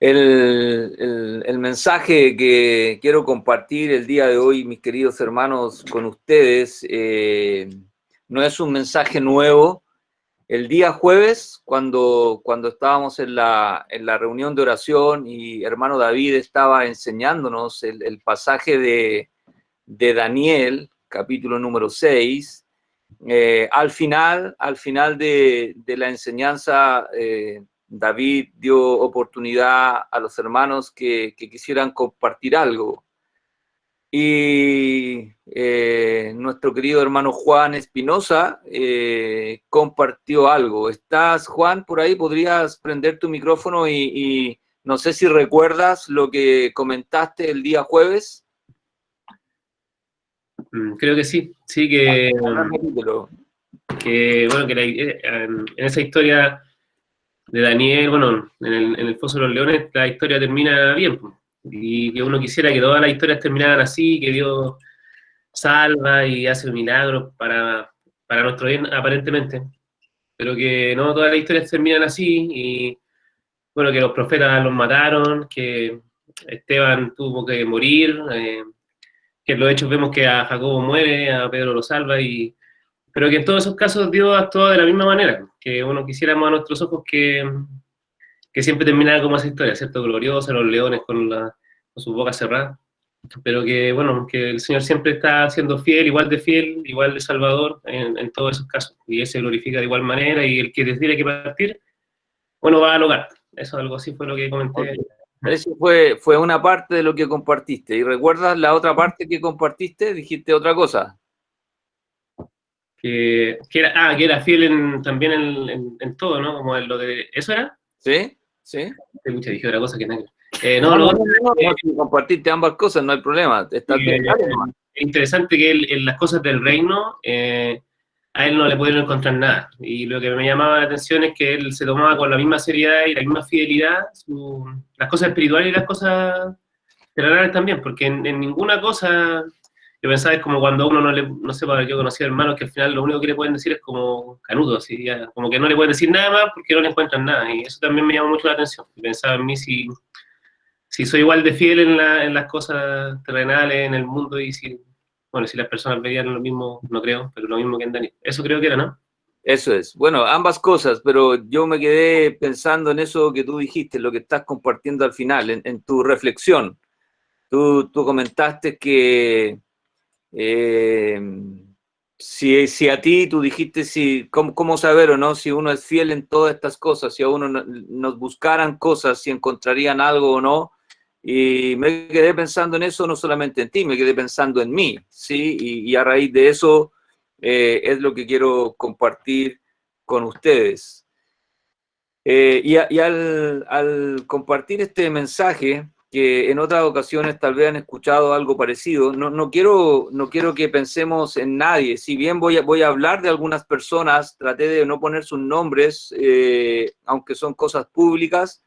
El mensaje que quiero compartir el día de hoy, mis queridos hermanos, con ustedes, no es un mensaje nuevo. El día jueves, cuando estábamos en la reunión de oración y hermano David estaba enseñándonos el pasaje de Daniel, capítulo número 6, al final de la enseñanza, David dio oportunidad a los hermanos que quisieran compartir algo. Y nuestro querido hermano Juan Espinosa compartió algo. ¿Estás, Juan, por ahí? ¿Podrías prender tu micrófono y no sé si recuerdas lo que comentaste el día jueves? Creo que sí, Repítelo. bueno, en esa historia de Daniel, bueno, en el Foso de los Leones, la historia termina bien, pues, y que uno quisiera que todas las historias terminaran así, que Dios salva y hace milagros para nuestro bien, aparentemente, pero que no todas las historias terminan así, y bueno, que los profetas los mataron, que Esteban tuvo que morir, que en los hechos vemos que a Jacobo muere, a Pedro lo salva, pero que en todos esos casos Dios actúa de la misma manera, que uno quisiéramos a nuestros ojos que siempre terminara como esa historia, ¿cierto? Gloriosa, los leones con su boca cerrada, pero que, bueno, que el Señor siempre está siendo fiel, igual de salvador en todos esos casos, y Él se glorifica de igual manera, y el que tiene que partir, bueno, va al hogar. Eso, algo así fue lo que comenté. Okay. Eso fue una parte de lo que compartiste. ¿Y recuerdas la otra parte que compartiste? Dijiste otra cosa. Que era fiel también en todo, ¿no? Como en lo de... ¿Eso era? ¿Sí? ¿Sí? Mucha dije otra cosa que no. No, si compartiste ambas cosas, no hay problema. Está bien. Es interesante que él, en las cosas del reino, a él no le pudieron encontrar nada. Y lo que me llamaba la atención es que él se tomaba con la misma seriedad y la misma fidelidad las cosas espirituales y las cosas terrenales también, porque en ninguna cosa, yo pensaba, es como cuando uno no sé, yo conocí a hermanos que al final lo único que le pueden decir es como canudo, así, ya, como que no le pueden decir nada más porque no le encuentran nada. Y eso también me llamó mucho la atención. Y pensaba en mí si soy igual de fiel en las cosas terrenales, en el mundo, y si las personas veían lo mismo, no creo, pero lo mismo que en Daniel. Eso creo que era, ¿no? Eso es. Bueno, ambas cosas, pero yo me quedé pensando en eso que tú dijiste, lo que estás compartiendo al final, en tu reflexión. Tú comentaste que si a ti tú dijiste cómo saber o no si uno es fiel en todas estas cosas, si a uno nos buscaran cosas, si encontrarían algo o no. Y me quedé pensando en eso, no solamente en ti, me quedé pensando en mí, ¿sí? Y a raíz de eso es lo que quiero compartir con ustedes. Y al compartir este mensaje, que en otras ocasiones tal vez han escuchado algo parecido, no quiero que pensemos en nadie. Si bien voy a hablar de algunas personas, traté de no poner sus nombres, aunque son cosas públicas,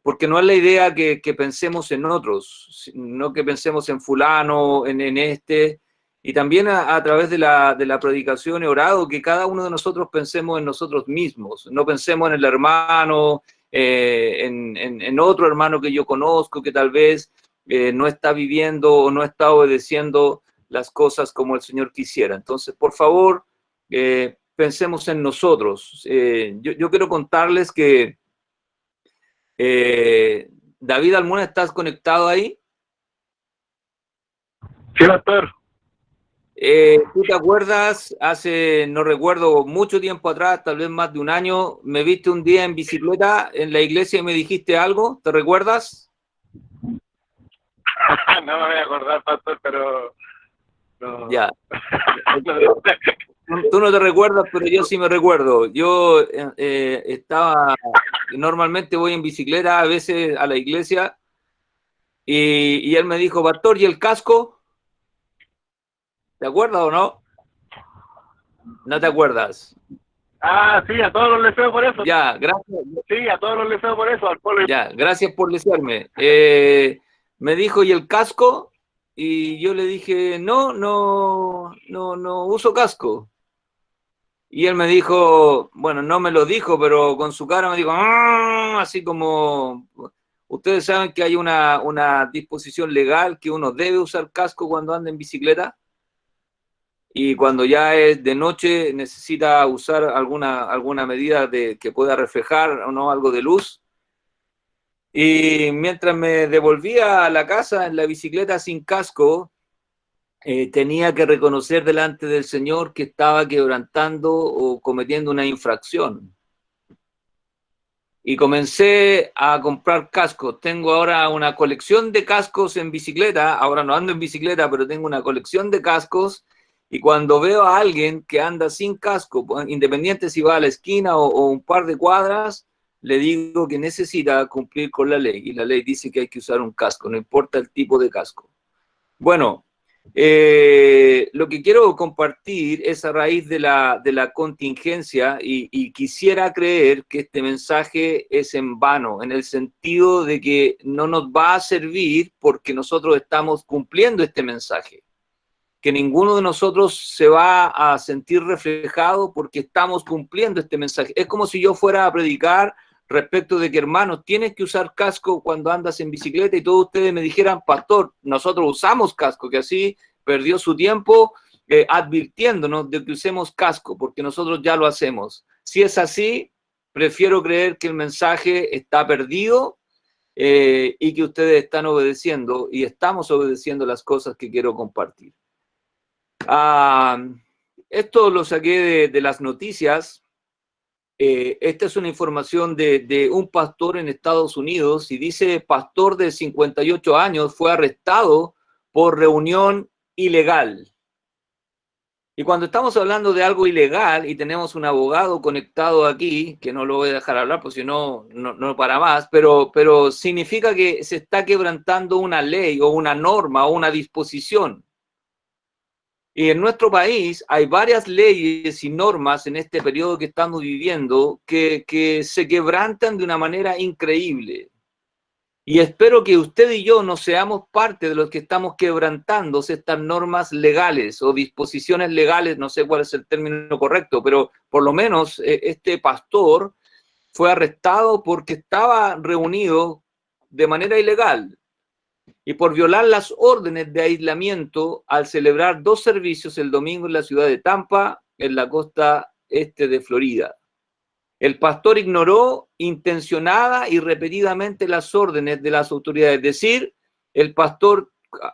porque no es la idea que pensemos en otros, no que pensemos en fulano, en este, y también a través de la predicación he orado que cada uno de nosotros pensemos en nosotros mismos, no pensemos en el hermano, en otro hermano que yo conozco que tal vez no está viviendo o no está obedeciendo las cosas como el Señor quisiera. Entonces, por favor, pensemos en nosotros. Yo quiero contarles que David Almuna, ¿estás conectado ahí? Sí, doctor. ¿Tú te acuerdas? Hace, no recuerdo, mucho tiempo atrás, tal vez más de un año, me viste un día en bicicleta en la iglesia y me dijiste algo, ¿te recuerdas? No me voy a acordar, pastor, pero... No. Ya. Tú no te recuerdas, pero yo sí me recuerdo. Yo normalmente voy en bicicleta a veces a la iglesia y él me dijo, pastor, ¿y el casco? ¿Te acuerdas o no? ¿No te acuerdas? Ah, sí, a todos los deseo por eso. Ya, gracias. Sí, a todos los deseo por eso, al pueblo. Ya, gracias por desearme. Me dijo, ¿y el casco? Y yo le dije, no uso casco. Y él me dijo, bueno, no me lo dijo, pero con su cara me dijo, así como ¿Ustedes saben que hay una disposición legal que uno debe usar casco cuando anda en bicicleta? Y cuando ya es de noche necesita usar alguna medida que pueda reflejar o no algo de luz. Y mientras me devolvía a la casa en la bicicleta sin casco, tenía que reconocer delante del Señor que estaba quebrantando o cometiendo una infracción. Y comencé a comprar cascos. Tengo ahora una colección de cascos en bicicleta. Ahora no ando en bicicleta, pero tengo una colección de cascos. Y cuando veo a alguien que anda sin casco, independiente si va a la esquina o un par de cuadras, le digo que necesita cumplir con la ley. Y la ley dice que hay que usar un casco, no importa el tipo de casco. Bueno, lo que quiero compartir es a raíz de la contingencia y quisiera creer que este mensaje es en vano, en el sentido de que no nos va a servir porque nosotros estamos cumpliendo este mensaje, que ninguno de nosotros se va a sentir reflejado porque estamos cumpliendo este mensaje. Es como si yo fuera a predicar respecto de que, hermanos, tienes que usar casco cuando andas en bicicleta y todos ustedes me dijeran, pastor, nosotros usamos casco, que así perdió su tiempo advirtiéndonos de que usemos casco, porque nosotros ya lo hacemos. Si es así, prefiero creer que el mensaje está perdido y que ustedes están obedeciendo y estamos obedeciendo las cosas que quiero compartir. Esto lo saqué de las noticias. Esta es una información de un pastor en Estados Unidos y dice: pastor de 58 años fue arrestado por reunión ilegal. Y cuando estamos hablando de algo ilegal y tenemos un abogado conectado aquí, que no lo voy a dejar hablar, pues si no, no para más, pero significa que se está quebrantando una ley o una norma o una disposición. Y en nuestro país hay varias leyes y normas en este periodo que estamos viviendo que se quebrantan de una manera increíble. Y espero que usted y yo no seamos parte de los que estamos quebrantando estas normas legales o disposiciones legales, no sé cuál es el término correcto, pero por lo menos este pastor fue arrestado porque estaba reunido de manera ilegal y por violar las órdenes de aislamiento al celebrar 2 servicios el domingo en la ciudad de Tampa, en la costa este de Florida. El pastor ignoró intencionada y repetidamente las órdenes de las autoridades. Es decir, el pastor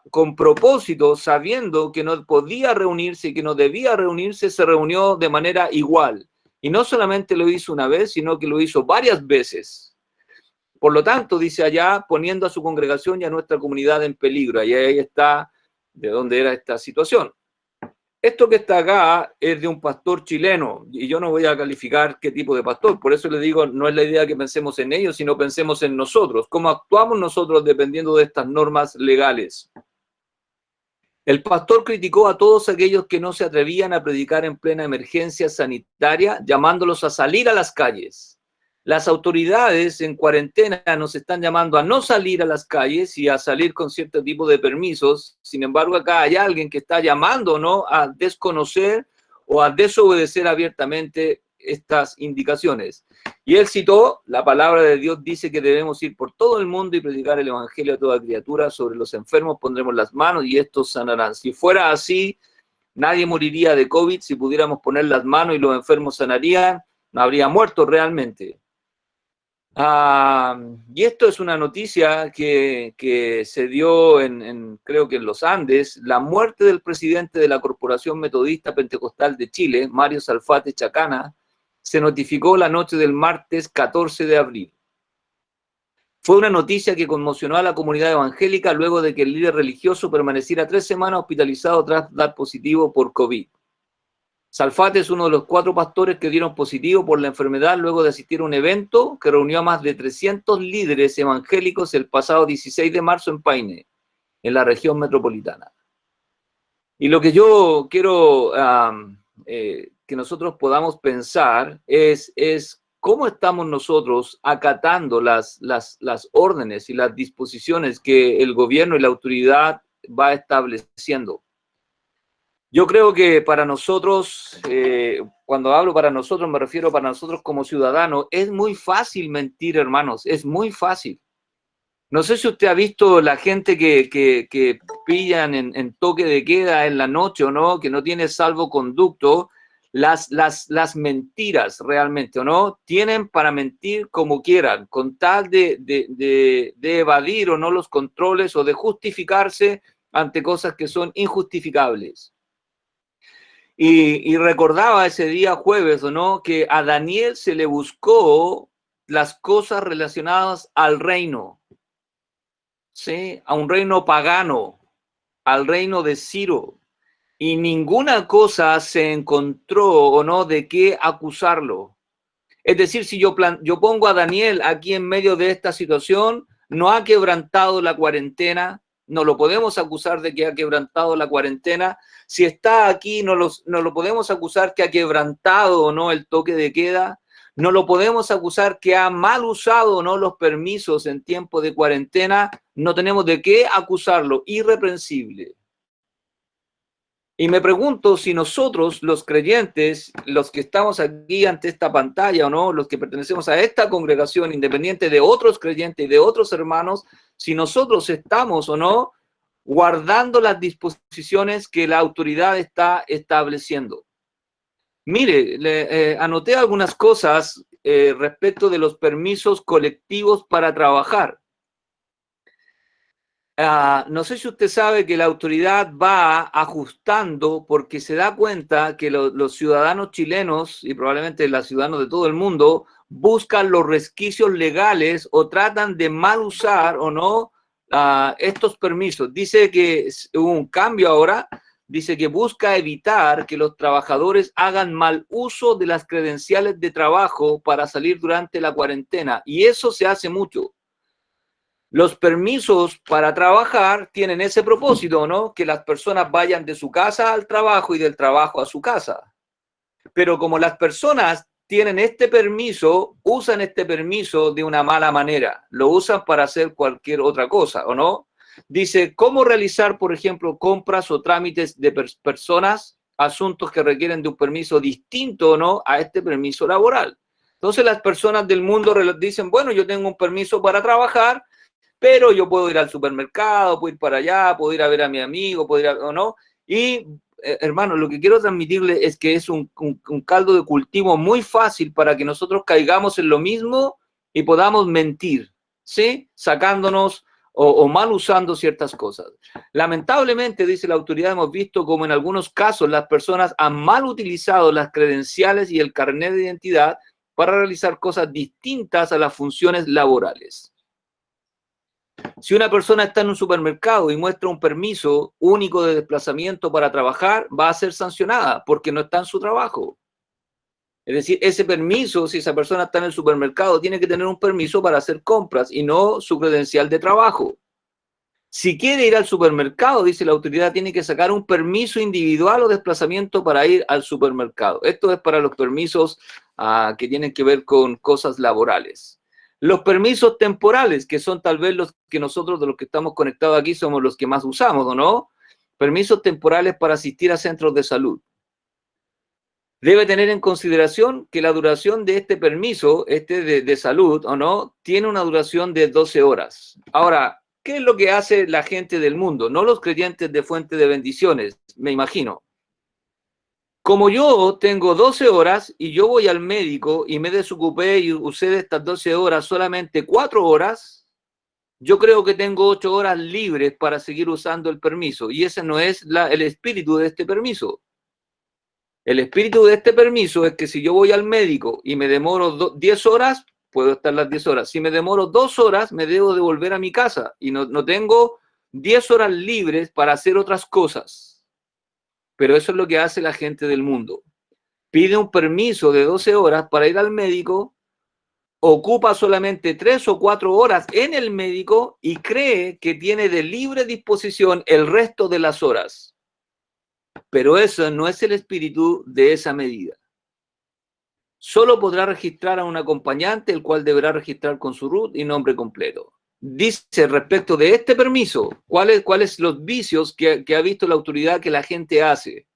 con propósito, sabiendo que no podía reunirse y que no debía reunirse, se reunió de manera igual. Y no solamente lo hizo una vez, sino que lo hizo varias veces. Por lo tanto, dice allá, poniendo a su congregación y a nuestra comunidad en peligro. Y ahí está de dónde era esta situación. Esto que está acá es de un pastor chileno, y yo no voy a calificar qué tipo de pastor, por eso le digo, no es la idea que pensemos en ellos, sino pensemos en nosotros, cómo actuamos nosotros dependiendo de estas normas legales. El pastor criticó a todos aquellos que no se atrevían a predicar en plena emergencia sanitaria, llamándolos a salir a las calles. Las autoridades en cuarentena nos están llamando a no salir a las calles y a salir con cierto tipo de permisos. Sin embargo, acá hay alguien que está llamando, ¿no?, a desconocer o a desobedecer abiertamente estas indicaciones. Y él citó, la palabra de Dios dice que debemos ir por todo el mundo y predicar el evangelio a toda criatura. Sobre los enfermos pondremos las manos y estos sanarán. Si fuera así, nadie moriría de COVID. Si pudiéramos poner las manos y los enfermos sanarían, no habría muertos realmente. Y esto es una noticia que se dio creo que en los Andes. La muerte del presidente de la Corporación Metodista Pentecostal de Chile, Mario Salfate Chacana, se notificó la noche del martes 14 de abril. Fue una noticia que conmocionó a la comunidad evangélica luego de que el líder religioso permaneciera 3 semanas hospitalizado tras dar positivo por COVID. Salfate es uno de los 4 pastores que dieron positivo por la enfermedad luego de asistir a un evento que reunió a más de 300 líderes evangélicos el pasado 16 de marzo en Paine, en la región metropolitana. Y lo que yo quiero que nosotros podamos pensar es cómo estamos nosotros acatando las órdenes y las disposiciones que el gobierno y la autoridad va estableciendo. Yo creo que para nosotros, cuando hablo para nosotros, me refiero para nosotros como ciudadanos, es muy fácil mentir, hermanos, es muy fácil. No sé si usted ha visto la gente que pillan en toque de queda en la noche o no, que no tiene salvoconducto, las mentiras realmente o no, tienen para mentir como quieran, con tal de evadir o no los controles o de justificarse ante cosas que son injustificables. Y recordaba ese día jueves, ¿o no?, que a Daniel se le buscó las cosas relacionadas al reino, ¿sí? A un reino pagano, al reino de Ciro, y ninguna cosa se encontró, ¿o no?, de qué acusarlo. Es decir, si yo pongo a Daniel aquí en medio de esta situación, no ha quebrantado la cuarentena, no lo podemos acusar de que ha quebrantado la cuarentena. Si está aquí, no lo podemos acusar que ha quebrantado o no el toque de queda. No lo podemos acusar que ha mal usado o no los permisos en tiempo de cuarentena. No tenemos de qué acusarlo, irreprensible. Y me pregunto si nosotros, los creyentes, los que estamos aquí ante esta pantalla o no, los que pertenecemos a esta congregación, independiente de otros creyentes y de otros hermanos, si nosotros estamos o no guardando las disposiciones que la autoridad está estableciendo. Mire, anoté algunas cosas respecto de los permisos colectivos para trabajar. No sé si usted sabe que la autoridad va ajustando porque se da cuenta que los ciudadanos chilenos y probablemente los ciudadanos de todo el mundo buscan los resquicios legales o tratan de mal usar o no estos permisos. Dice que hubo un cambio ahora, dice que busca evitar que los trabajadores hagan mal uso de las credenciales de trabajo para salir durante la cuarentena, y eso se hace mucho. Los permisos para trabajar tienen ese propósito, ¿no? Que las personas vayan de su casa al trabajo y del trabajo a su casa. Pero como las personas tienen este permiso, usan este permiso de una mala manera. Lo usan para hacer cualquier otra cosa, ¿o no? Dice, ¿cómo realizar, por ejemplo, compras o trámites de personas, asuntos que requieren de un permiso distinto, ¿no?, a este permiso laboral? Entonces las personas del mundo dicen, bueno, yo tengo un permiso para trabajar, pero yo puedo ir al supermercado, puedo ir para allá, puedo ir a ver a mi amigo, puedo ir a, o no. Y, hermano, lo que quiero transmitirle es que es un caldo de cultivo muy fácil para que nosotros caigamos en lo mismo y podamos mentir, ¿sí? Sacándonos o mal usando ciertas cosas. Lamentablemente, dice la autoridad, hemos visto como en algunos casos las personas han mal utilizado las credenciales y el carnet de identidad para realizar cosas distintas a las funciones laborales. Si una persona está en un supermercado y muestra un permiso único de desplazamiento para trabajar, va a ser sancionada porque no está en su trabajo. Es decir, ese permiso, si esa persona está en el supermercado, tiene que tener un permiso para hacer compras y no su credencial de trabajo. Si quiere ir al supermercado, dice la autoridad, tiene que sacar un permiso individual o desplazamiento para ir al supermercado. Esto es para los permisos que tienen que ver con cosas laborales. Los permisos temporales, que son tal vez los que nosotros, de los que estamos conectados aquí, somos los que más usamos, ¿o no? Permisos temporales para asistir a centros de salud. Debe tener en consideración que la duración de este permiso, de salud, ¿o no?, tiene una duración de 12 horas. Ahora, ¿qué es lo que hace la gente del mundo? No los creyentes de Fuente de Bendiciones, me imagino. Como yo tengo 12 horas y yo voy al médico y me desocupé y usé de estas 12 horas solamente 4 horas, yo creo que tengo 8 horas libres para seguir usando el permiso. Y ese no es el espíritu de este permiso. El espíritu de este permiso es que si yo voy al médico y me demoro 10 horas, puedo estar las 10 horas. Si me demoro 2 horas, me debo devolver a mi casa y no tengo 10 horas libres para hacer otras cosas. Pero eso es lo que hace la gente del mundo. Pide un permiso de 12 horas para ir al médico, ocupa solamente 3 o 4 horas en el médico y cree que tiene de libre disposición el resto de las horas. Pero eso no es el espíritu de esa medida. Solo podrá registrar a un acompañante, el cual deberá registrar con su RUT y nombre completo. Dice respecto de este permiso, ¿cuáles los vicios que ha visto la autoridad que la gente hace?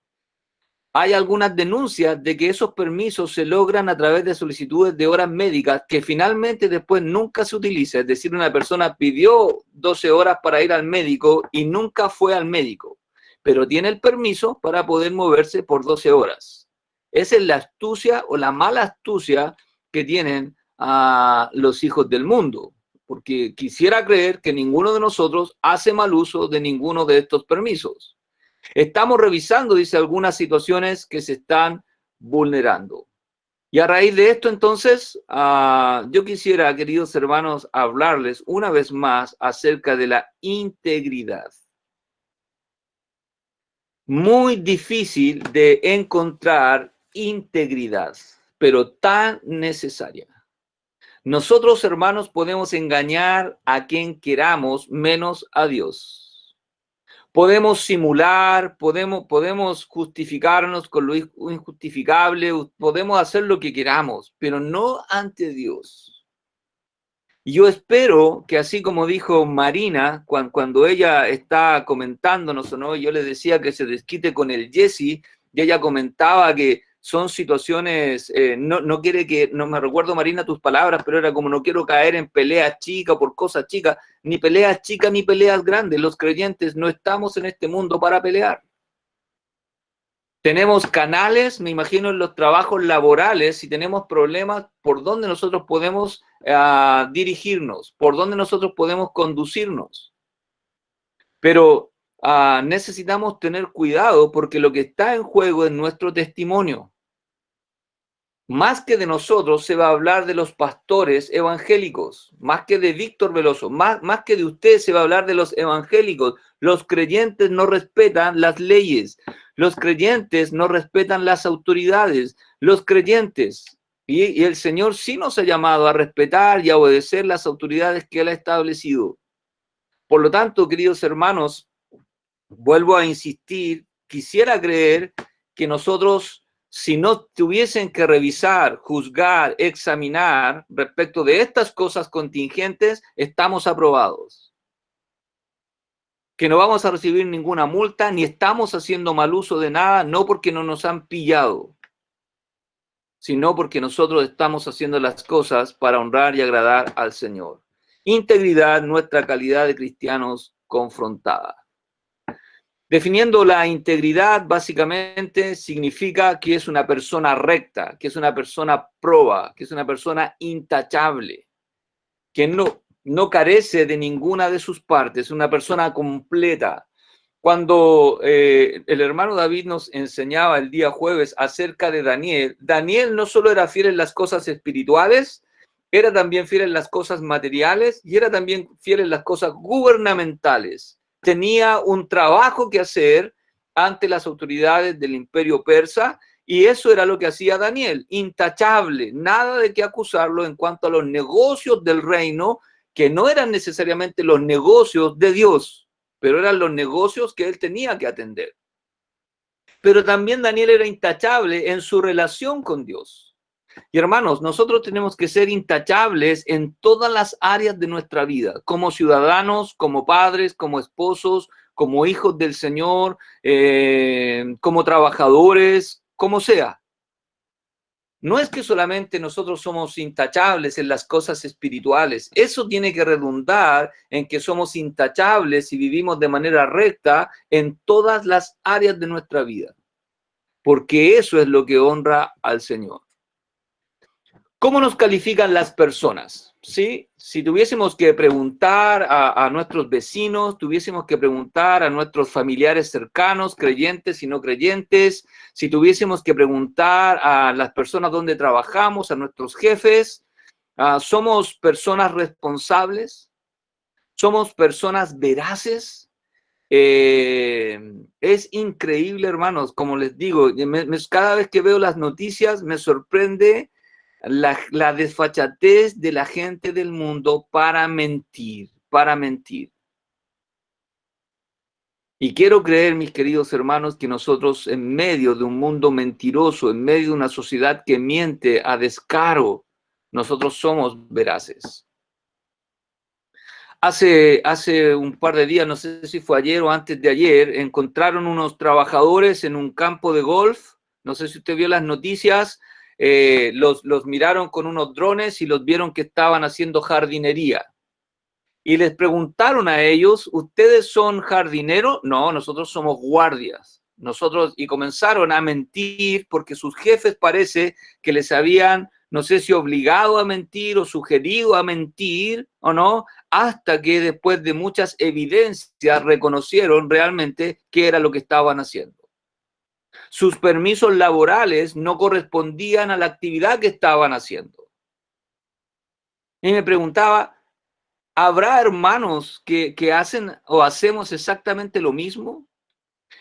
hay algunas denuncias de que esos permisos se logran a través de solicitudes de horas médicas que finalmente después nunca se utiliza. Es decir, una persona pidió 12 horas para ir al médico y nunca fue al médico, pero tiene el permiso para poder moverse por 12 horas. Esa es la astucia o la mala astucia que tienen los hijos del mundo, porque quisiera creer que ninguno de nosotros hace mal uso de ninguno de estos permisos. Estamos revisando, dice, algunas situaciones que se están vulnerando. Y a raíz de esto, entonces, yo quisiera, queridos hermanos, hablarles una vez más acerca de la integridad. Muy difícil de encontrar integridad, pero tan necesaria. Nosotros, hermanos, podemos engañar a quien queramos, menos a Dios. Podemos simular, podemos justificarnos con lo injustificable, podemos hacer lo que queramos, pero no ante Dios. Yo espero que así como dijo Marina, cuando ella está comentándonos, ¿no? Yo le decía que se desquite con el Jesse, y ella comentaba que son situaciones, no quiere que, no me recuerdo Marina tus palabras, pero era como no quiero caer en peleas chicas por cosas chicas, ni peleas chicas ni peleas grandes. Los creyentes no estamos en este mundo para pelear. Tenemos canales, me imagino, en los trabajos laborales, si tenemos problemas, por dónde nosotros podemos dirigirnos, por dónde nosotros podemos conducirnos. Pero necesitamos tener cuidado porque lo que está en juego es nuestro testimonio. Más que de nosotros se va a hablar de los pastores evangélicos, más que de Víctor Veloso, más que de usted se va a hablar de los evangélicos. Los creyentes no respetan las leyes, los creyentes no respetan las autoridades, los creyentes, y el Señor sí nos ha llamado a respetar y a obedecer las autoridades que Él ha establecido. Por lo tanto, queridos hermanos, vuelvo a insistir, quisiera creer que nosotros, si no tuviesen que revisar, juzgar, examinar respecto de estas cosas contingentes, estamos aprobados. Que no vamos a recibir ninguna multa, ni estamos haciendo mal uso de nada, no porque no nos han pillado, sino porque nosotros estamos haciendo las cosas para honrar y agradar al Señor. Integridad, nuestra calidad de cristianos confrontada. Definiendo la integridad, básicamente significa que es una persona recta, que es una persona proba, que es una persona intachable, que no carece de ninguna de sus partes, una persona completa. Cuando el hermano David nos enseñaba el día jueves acerca de Daniel, Daniel no solo era fiel en las cosas espirituales, era también fiel en las cosas materiales y era también fiel en las cosas gubernamentales. Tenía un trabajo que hacer ante las autoridades del imperio persa y eso era lo que hacía Daniel, intachable, nada de qué acusarlo en cuanto a los negocios del reino, que no eran necesariamente los negocios de Dios, pero eran los negocios que él tenía que atender. Pero también Daniel era intachable en su relación con Dios. Y hermanos, nosotros tenemos que ser intachables en todas las áreas de nuestra vida, como ciudadanos, como padres, como esposos, como hijos del Señor, como trabajadores, como sea. No es que solamente nosotros somos intachables en las cosas espirituales, eso tiene que redundar en que somos intachables y vivimos de manera recta en todas las áreas de nuestra vida, porque eso es lo que honra al Señor. ¿Cómo nos califican las personas? ¿Sí? Si tuviésemos que preguntar a nuestros vecinos, tuviésemos que preguntar a nuestros familiares cercanos, creyentes y no creyentes, si tuviésemos que preguntar a las personas donde trabajamos, a nuestros jefes, ¿somos personas responsables? ¿Somos personas veraces? Es increíble, hermanos, como les digo, cada vez que veo las noticias me sorprende la desfachatez de la gente del mundo para mentir, para mentir. Y quiero creer, mis queridos hermanos, que nosotros en medio de un mundo mentiroso, en medio de una sociedad que miente a descaro, nosotros somos veraces. Hace un par de días, no sé si fue ayer o antes de ayer, encontraron unos trabajadores en un campo de golf No sé si usted vio las noticias, los miraron con unos drones y los vieron que estaban haciendo jardinería. Y les preguntaron a ellos, ¿ustedes son jardineros? No, nosotros somos guardias. Y comenzaron a mentir porque sus jefes parece que les habían, no sé si obligado a mentir o sugerido a mentir o no, hasta que después de muchas evidencias reconocieron realmente qué era lo que estaban haciendo. Sus permisos laborales no correspondían a la actividad que estaban haciendo. Y me preguntaba, ¿habrá hermanos que hacen o hacemos exactamente lo mismo?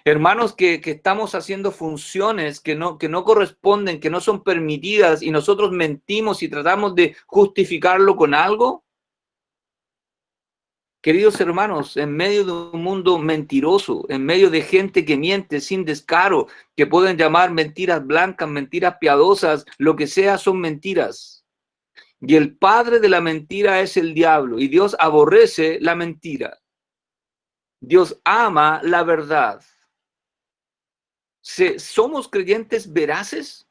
Hermanos que estamos haciendo funciones que no corresponden, que no son permitidas y nosotros mentimos y tratamos de justificarlo con algo. Queridos hermanos, en medio de un mundo mentiroso, en medio de gente que miente sin descaro, que pueden llamar mentiras blancas, mentiras piadosas, lo que sea son mentiras. Y el padre de la mentira es el diablo y Dios aborrece la mentira. Dios ama la verdad. ¿Somos creyentes veraces?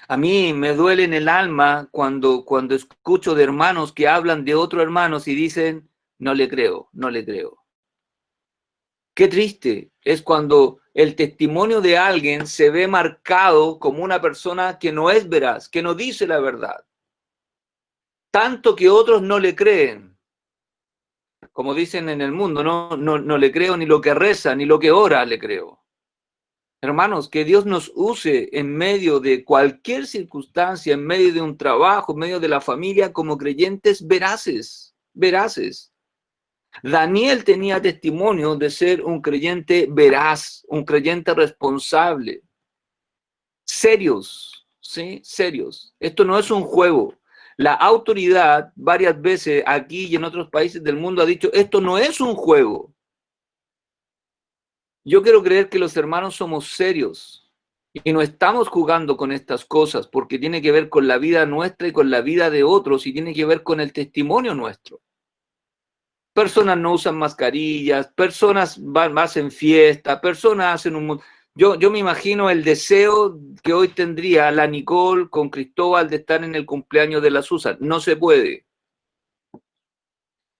A mí me duele en el alma cuando escucho de hermanos que hablan de otros hermanos y dicen, no le creo, no le creo. Qué triste es cuando el testimonio de alguien se ve marcado como una persona que no es veraz, que no dice la verdad. Tanto que otros no le creen. Como dicen en el mundo, no le creo ni lo que reza, ni lo que ora le creo. Hermanos, que Dios nos use en medio de cualquier circunstancia, en medio de un trabajo, en medio de la familia, como creyentes veraces, veraces. Daniel tenía testimonio de ser un creyente veraz, un creyente responsable. Serios, ¿sí? Serios. Esto no es un juego. La autoridad varias veces aquí y en otros países del mundo ha dicho, esto no es un juego. Yo quiero creer que los hermanos somos serios y no estamos jugando con estas cosas porque tiene que ver con la vida nuestra y con la vida de otros y tiene que ver con el testimonio nuestro. Personas no usan mascarillas, personas van más en fiesta, personas hacen un... Yo me imagino el deseo que hoy tendría la Nicole con Cristóbal de estar en el cumpleaños de la Susan. No se puede.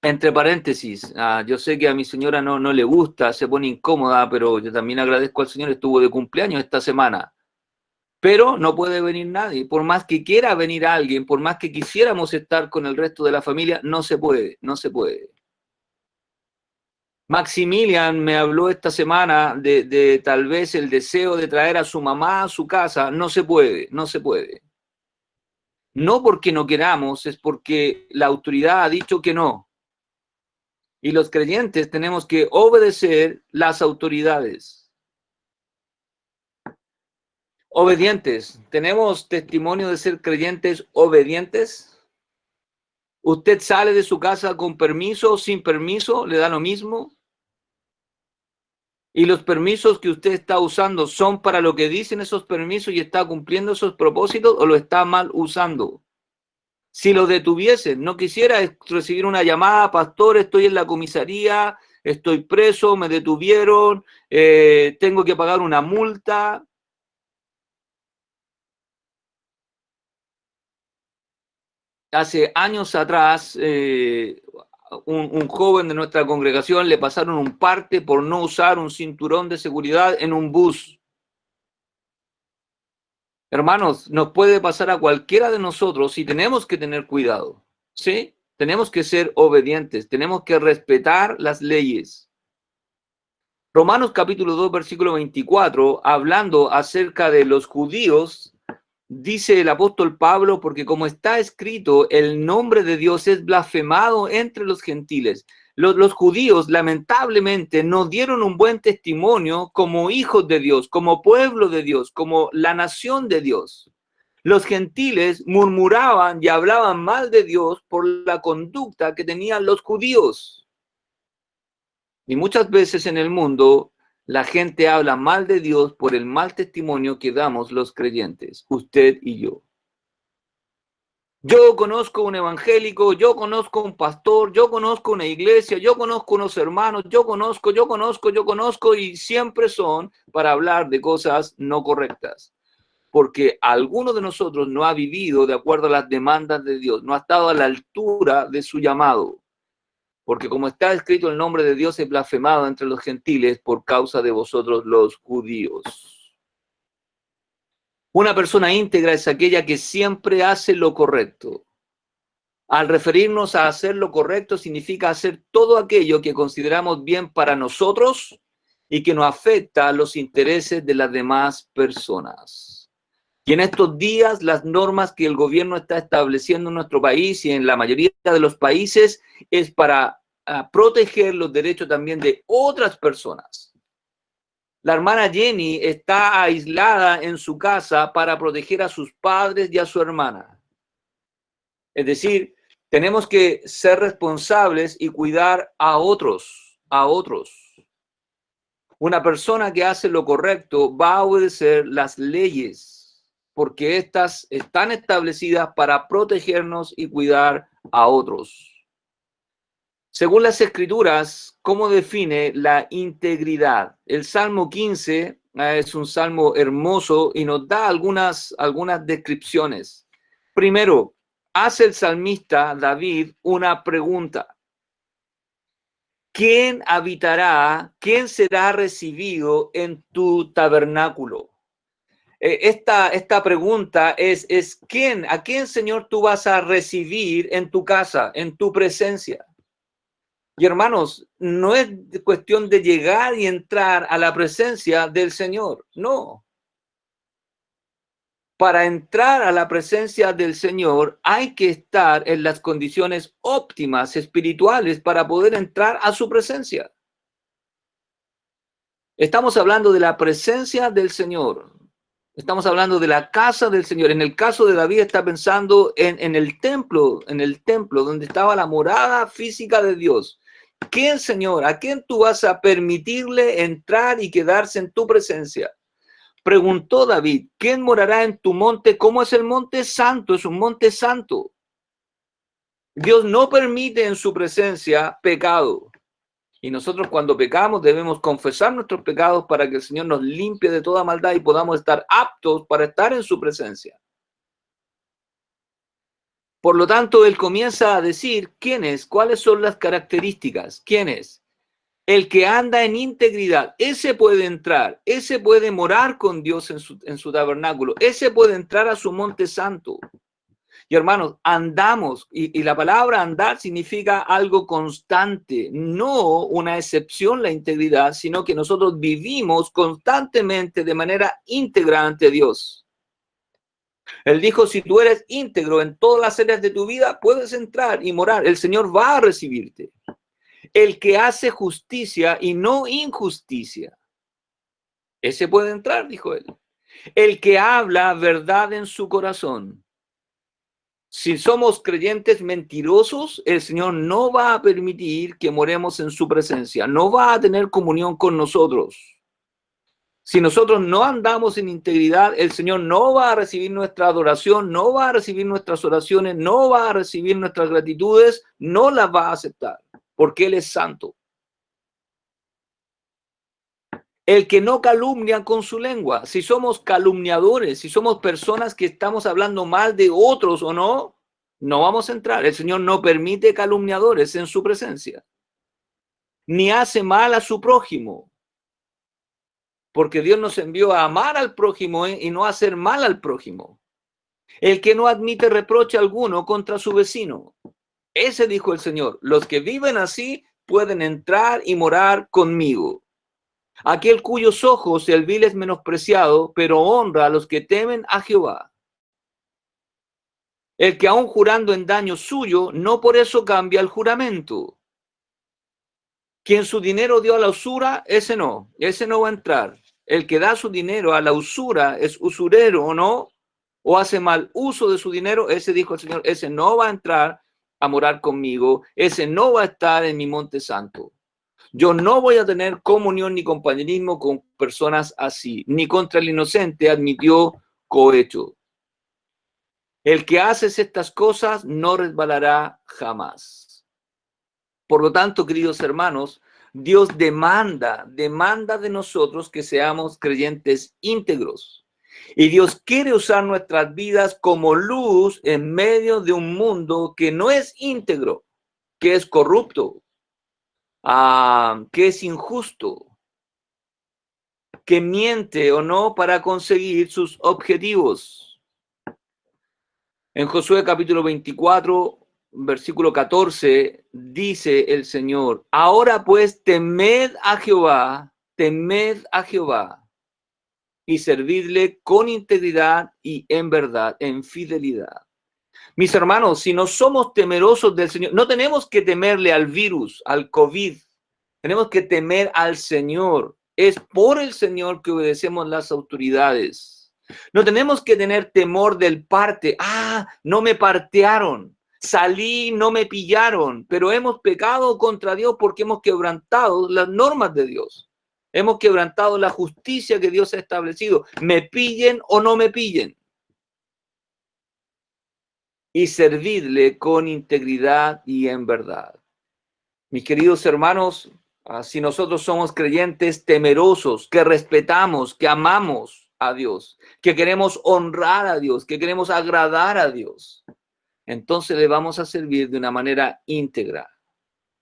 Entre paréntesis, yo sé que a mi señora no le gusta, se pone incómoda, pero yo también agradezco al Señor, estuvo de cumpleaños esta semana. Pero no puede venir nadie. Por más que quiera venir alguien, por más que quisiéramos estar con el resto de la familia, no se puede, no se puede. Maximilian me habló esta semana de tal vez el deseo de traer a su mamá a su casa. No se puede, no se puede. No porque no queramos, es porque la autoridad ha dicho que no. Y los creyentes tenemos que obedecer las autoridades. Obedientes. ¿Tenemos testimonio de ser creyentes obedientes? ¿Usted sale de su casa con permiso o sin permiso? ¿Le da lo mismo? ¿Y los permisos que usted está usando son para lo que dicen esos permisos y está cumpliendo esos propósitos o lo está mal usando? Si lo detuviesen, no quisiera recibir una llamada, pastor, estoy en la comisaría, estoy preso, me detuvieron, tengo que pagar una multa. Hace años atrás, un joven de nuestra congregación le pasaron un parte por no usar un cinturón de seguridad en un bus. Hermanos, nos puede pasar a cualquiera de nosotros y tenemos que tener cuidado, ¿sí? Tenemos que ser obedientes, tenemos que respetar las leyes. Romanos capítulo 2, versículo 24, hablando acerca de los judíos, dice el apóstol Pablo, porque como está escrito, el nombre de Dios es blasfemado entre los gentiles. Los judíos lamentablemente no dieron un buen testimonio como hijos de Dios, como pueblo de Dios, como la nación de Dios. Los gentiles murmuraban y hablaban mal de Dios por la conducta que tenían los judíos. Y muchas veces en el mundo la gente habla mal de Dios por el mal testimonio que damos los creyentes, usted y yo. Yo conozco un evangélico, yo conozco un pastor, yo conozco una iglesia, yo conozco unos hermanos, yo conozco, y siempre son para hablar de cosas no correctas. Porque alguno de nosotros no ha vivido de acuerdo a las demandas de Dios, no ha estado a la altura de su llamado. Porque como está escrito, el nombre de Dios es blasfemado entre los gentiles por causa de vosotros los judíos. Una persona íntegra es aquella que siempre hace lo correcto. Al referirnos a hacer lo correcto significa hacer todo aquello que consideramos bien para nosotros y que nos afecta a los intereses de las demás personas. Y en estos días las normas que el gobierno está estableciendo en nuestro país y en la mayoría de los países es para proteger los derechos también de otras personas. La hermana Jenny está aislada en su casa para proteger a sus padres y a su hermana. Es decir, tenemos que ser responsables y cuidar a otros, Una persona que hace lo correcto va a obedecer las leyes, porque éstas están establecidas para protegernos y cuidar a otros. Según las Escrituras, ¿cómo define la integridad? El Salmo 15 es un salmo hermoso y nos da algunas descripciones. Primero, hace el salmista David una pregunta. ¿Quién habitará, quién será recibido en tu tabernáculo? Esta pregunta es ¿quién? ¿A quién, Señor, tú vas a recibir en tu casa, en tu presencia? Y hermanos, no es cuestión de llegar y entrar a la presencia del Señor, no. Para entrar a la presencia del Señor hay que estar en las condiciones óptimas espirituales para poder entrar a su presencia. Estamos hablando de la presencia del Señor. Estamos hablando de la casa del Señor. En el caso de David está pensando en el templo donde estaba la morada física de Dios. ¿Quién, Señor? ¿A quién tú vas a permitirle entrar y quedarse en tu presencia? Preguntó David, ¿quién morará en tu monte? ¿Cómo es el monte santo? Es un monte santo. Dios no permite en su presencia pecado. Y nosotros cuando pecamos debemos confesar nuestros pecados para que el Señor nos limpie de toda maldad y podamos estar aptos para estar en su presencia. Por lo tanto, él comienza a decir quién es, cuáles son las características, quién es. El que anda en integridad, ese puede entrar, ese puede morar con Dios en su tabernáculo, ese puede entrar a su monte santo. Y hermanos, andamos, y la palabra andar significa algo constante, no una excepción la integridad, sino que nosotros vivimos constantemente de manera íntegra ante Dios. Él dijo, si tú eres íntegro en todas las áreas de tu vida, puedes entrar y morar. El Señor va a recibirte. El que hace justicia y no injusticia, ese puede entrar, dijo él. El que habla verdad en su corazón. Si somos creyentes mentirosos, el Señor no va a permitir que moremos en su presencia. No va a tener comunión con nosotros. Si nosotros no andamos en integridad, el Señor no va a recibir nuestra adoración, no va a recibir nuestras oraciones, no va a recibir nuestras gratitudes, no las va a aceptar, porque Él es santo. El que no calumnia con su lengua. Si somos calumniadores, si somos personas que estamos hablando mal de otros o no, no vamos a entrar. El Señor no permite calumniadores en su presencia. Ni hace mal a su prójimo. Porque Dios nos envió a amar al prójimo y no a hacer mal al prójimo. El que no admite reproche alguno contra su vecino. Ese dijo el Señor. Los que viven así pueden entrar y morar conmigo. Aquel cuyos ojos el vil es menospreciado, pero honra a los que temen a Jehová. El que aun jurando en daño suyo, no por eso cambia el juramento. Quien su dinero dio a la usura, ese no va a entrar. El que da su dinero a la usura es usurero o no, o hace mal uso de su dinero, ese dijo el Señor, ese no va a entrar a morar conmigo, ese no va a estar en mi monte santo. Yo no voy a tener comunión ni compañerismo con personas así, ni contra el inocente admitió cohecho. El que hace estas cosas no resbalará jamás. Por lo tanto, queridos hermanos, Dios demanda de nosotros que seamos creyentes íntegros. Y Dios quiere usar nuestras vidas como luz en medio de un mundo que no es íntegro, que es corrupto, que es injusto, que miente o no para conseguir sus objetivos. En Josué capítulo 24, versículo 14, dice el Señor: ahora pues temed a Jehová y servidle con integridad y en verdad, en fidelidad. Mis hermanos, si no somos temerosos del Señor, no tenemos que temerle al virus, al COVID, tenemos que temer al Señor. Es por el Señor que obedecemos las autoridades. No tenemos que tener temor del parte. No me partearon, salí, no me pillaron, pero hemos pecado contra Dios porque hemos quebrantado las normas de Dios. Hemos quebrantado la justicia que Dios ha establecido. Me pillen o no me pillen. Y servirle con integridad y en verdad. Mis queridos hermanos, si nosotros somos creyentes temerosos, que respetamos, que amamos a Dios, que queremos honrar a Dios, que queremos agradar a Dios, entonces le vamos a servir de una manera íntegra,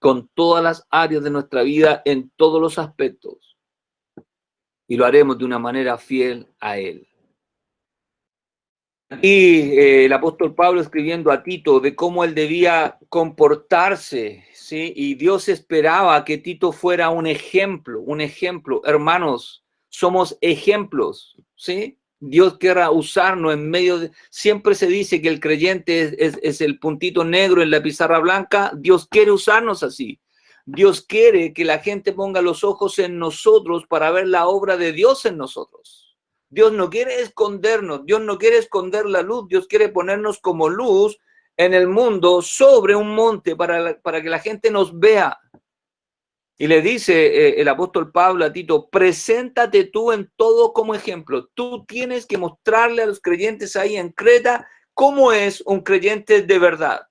con todas las áreas de nuestra vida, en todos los aspectos. Y lo haremos de una manera fiel a Él. Y el apóstol Pablo escribiendo a Tito de cómo él debía comportarse, ¿sí? Y Dios esperaba que Tito fuera un ejemplo. Hermanos, somos ejemplos, ¿sí? Dios quiera usarnos en medio de... Siempre se dice que el creyente es el puntito negro en la pizarra blanca. Dios quiere usarnos así. Dios quiere que la gente ponga los ojos en nosotros para ver la obra de Dios en nosotros. Dios no quiere escondernos, Dios no quiere esconder la luz, Dios quiere ponernos como luz en el mundo sobre un monte para que la gente nos vea. Y le dice el apóstol Pablo a Tito: preséntate tú en todo como ejemplo. Tú tienes que mostrarle a los creyentes ahí en Creta cómo es un creyente de verdad,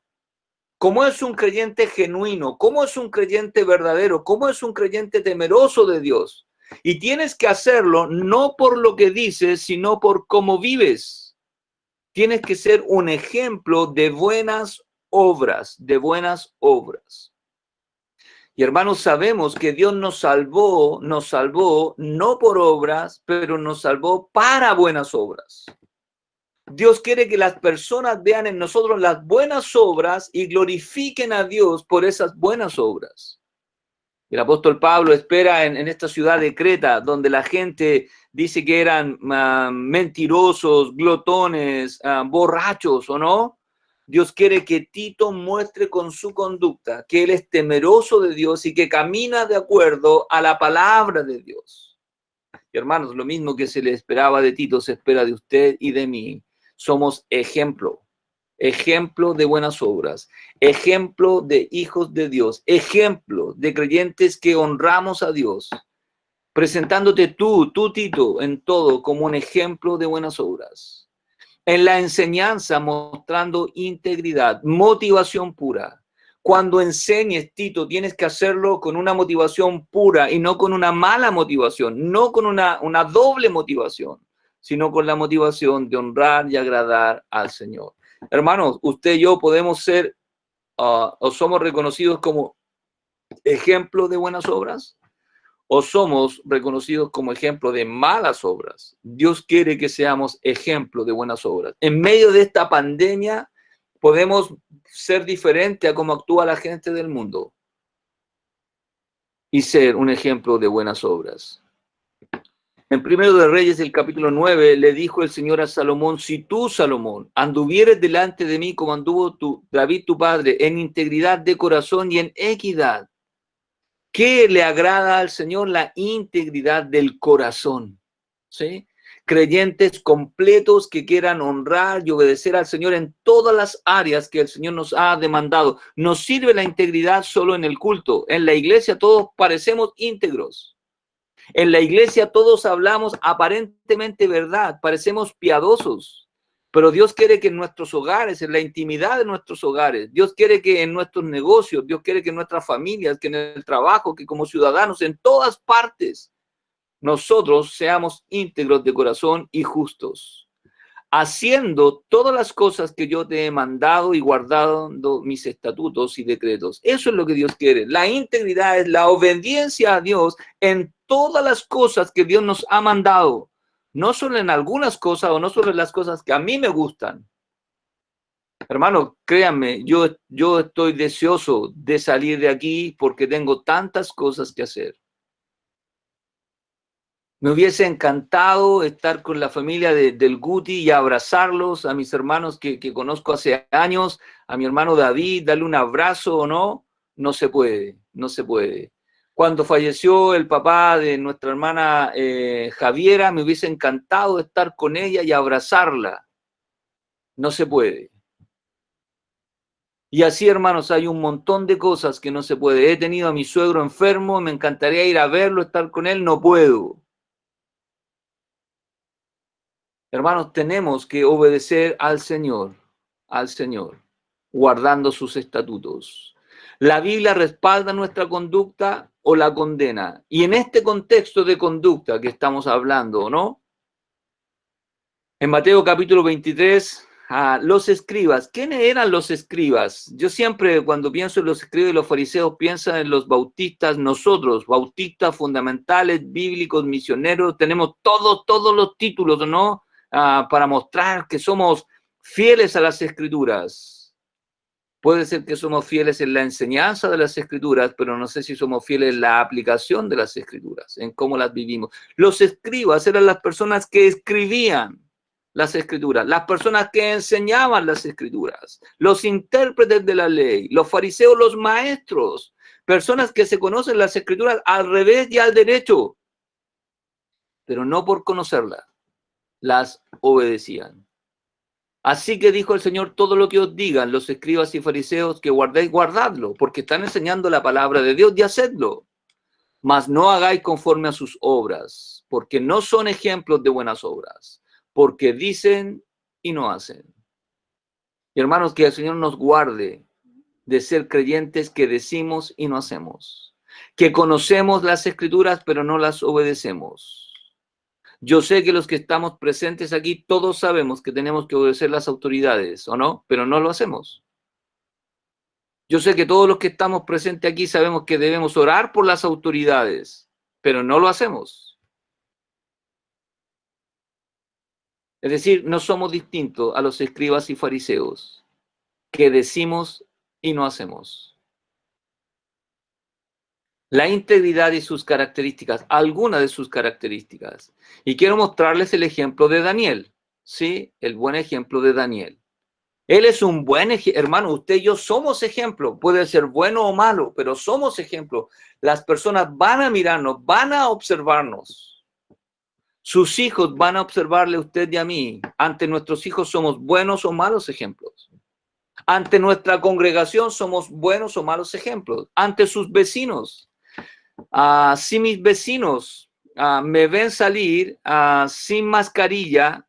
cómo es un creyente genuino, cómo es un creyente verdadero, cómo es un creyente temeroso de Dios. Y tienes que hacerlo no por lo que dices, sino por cómo vives. Tienes que ser un ejemplo de buenas obras, Y hermanos, sabemos que Dios nos salvó no por obras, pero nos salvó para buenas obras. Dios quiere que las personas vean en nosotros las buenas obras y glorifiquen a Dios por esas buenas obras. El apóstol Pablo espera en esta ciudad de Creta, donde la gente dice que eran mentirosos, glotones, borrachos, ¿o no? Dios quiere que Tito muestre con su conducta que él es temeroso de Dios y que camina de acuerdo a la palabra de Dios. Y hermanos, lo mismo que se le esperaba de Tito se espera de usted y de mí. Somos ejemplo de buenas obras, ejemplo de hijos de Dios, ejemplo de creyentes que honramos a Dios, presentándote tú Tito, en todo como un ejemplo de buenas obras. En la enseñanza mostrando integridad, motivación pura. Cuando enseñes, Tito, tienes que hacerlo con una motivación pura y no con una mala motivación, no con una doble motivación, sino con la motivación de honrar y agradar al Señor. Hermanos, usted y yo podemos ser o somos reconocidos como ejemplo de buenas obras o somos reconocidos como ejemplo de malas obras. Dios quiere que seamos ejemplo de buenas obras. En medio de esta pandemia podemos ser diferente a cómo actúa la gente del mundo y ser un ejemplo de buenas obras. En Primero de Reyes, el capítulo 9, le dijo el Señor a Salomón: si tú, Salomón, anduvieres delante de mí como anduvo David tu padre, en integridad de corazón y en equidad. ¿Qué le agrada al Señor? La integridad del corazón, ¿sí? Creyentes completos que quieran honrar y obedecer al Señor en todas las áreas que el Señor nos ha demandado. Nos sirve la integridad solo en el culto. En la iglesia todos parecemos íntegros. En la iglesia todos hablamos aparentemente verdad, parecemos piadosos, Pero Dios quiere que en nuestros hogares, en la intimidad de nuestros hogares, Dios quiere que en nuestros negocios, Dios quiere que en nuestras familias, que en el trabajo, que como ciudadanos, en todas partes, nosotros seamos íntegros de corazón y justos, haciendo todas las cosas que yo te he mandado y guardando mis estatutos y decretos. Eso es lo que Dios quiere. La integridad es la obediencia a Dios en todas las cosas que Dios nos ha mandado. No solo en algunas cosas o no solo en las cosas que a mí me gustan. Hermano, créanme, yo estoy deseoso de salir de aquí porque tengo tantas cosas que hacer. Me hubiese encantado estar con la familia del Guti y abrazarlos, a mis hermanos que conozco hace años, a mi hermano David, darle un abrazo o no. No se puede, no se puede. Cuando falleció el papá de nuestra hermana Javiera, me hubiese encantado estar con ella y abrazarla. No se puede. Y así, hermanos, hay un montón de cosas que no se puede. He tenido a mi suegro enfermo, me encantaría ir a verlo, estar con él, no puedo. Hermanos, tenemos que obedecer al Señor, guardando sus estatutos. La Biblia respalda nuestra conducta o la condena. Y en este contexto de conducta que estamos hablando, ¿no? En Mateo capítulo 23, los escribas. ¿Quiénes eran los escribas? Yo siempre cuando pienso en los escribas y los fariseos pienso en los bautistas. Nosotros, bautistas fundamentales, bíblicos, misioneros, tenemos todos los títulos, ¿no? Para mostrar que somos fieles a las Escrituras. Puede ser que somos fieles en la enseñanza de las Escrituras, pero no sé si somos fieles en la aplicación de las Escrituras, en cómo las vivimos. Los escribas eran las personas que escribían las Escrituras, las personas que enseñaban las Escrituras, los intérpretes de la ley, los fariseos, los maestros, personas que se conocen las Escrituras al revés y al derecho, pero no por conocerlas, las obedecían. Así que dijo el Señor, todo lo que os digan los escribas y fariseos que guardéis, guardadlo, porque están enseñando la palabra de Dios y hacedlo. Mas no hagáis conforme a sus obras, porque no son ejemplos de buenas obras, porque dicen y no hacen. Y hermanos, que el Señor nos guarde de ser creyentes que decimos y no hacemos, que conocemos las Escrituras pero no las obedecemos. Yo sé que los que estamos presentes aquí, todos sabemos que tenemos que obedecer las autoridades, ¿o no? Pero no lo hacemos. Yo sé que todos los que estamos presentes aquí sabemos que debemos orar por las autoridades, pero no lo hacemos. Es decir, no somos distintos a los escribas y fariseos, que decimos y no hacemos. La integridad y sus características, algunas de sus características. Y quiero mostrarles el ejemplo de Daniel, ¿sí? El buen ejemplo de Daniel. Él es un buen ejemplo, hermano, usted y yo somos ejemplo, puede ser bueno o malo, pero somos ejemplo. Las personas van a mirarnos, van a observarnos. Sus hijos van a observarle a usted y a mí. Ante nuestros hijos somos buenos o malos ejemplos. Ante nuestra congregación somos buenos o malos ejemplos. Ante sus vecinos. Si mis vecinos me ven salir sin mascarilla,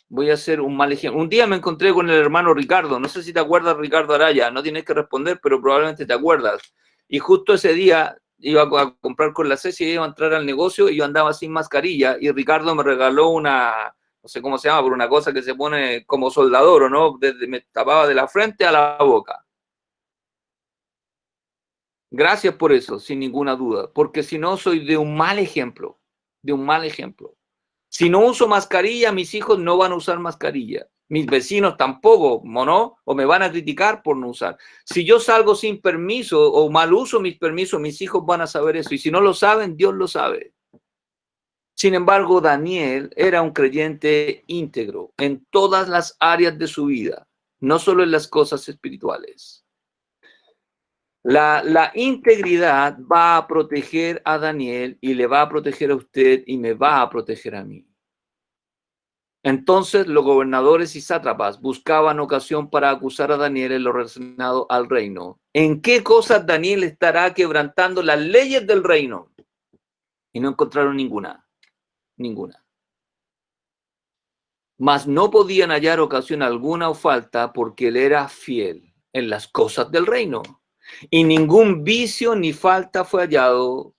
voy a hacer un mal ejemplo. Un día me encontré con el hermano Ricardo, no sé si te acuerdas, Ricardo Araya, no tienes que responder, pero probablemente te acuerdas. Y justo ese día iba a comprar con la Ceci, iba a entrar al negocio y yo andaba sin mascarilla y Ricardo me regaló una, no sé cómo se llama, pero una cosa que se pone como soldador, ¿o no? Me tapaba de la frente a la boca. Gracias por eso, sin ninguna duda, porque si no soy de un mal ejemplo, de un mal ejemplo. Si no uso mascarilla, mis hijos no van a usar mascarilla. Mis vecinos tampoco, ¿no? O me van a criticar por no usar. Si yo salgo sin permiso o mal uso mis permisos, mis hijos van a saber eso. Y si no lo saben, Dios lo sabe. Sin embargo, Daniel era un creyente íntegro en todas las áreas de su vida, no solo en las cosas espirituales. La integridad va a proteger a Daniel y le va a proteger a usted y me va a proteger a mí. Entonces los gobernadores y sátrapas buscaban ocasión para acusar a Daniel en lo relacionado al reino. ¿En qué cosas Daniel estará quebrantando las leyes del reino? Y no encontraron ninguna. mas no podían hallar ocasión alguna o falta porque él era fiel en las cosas del reino, y ningún vicio ni falta fue hallado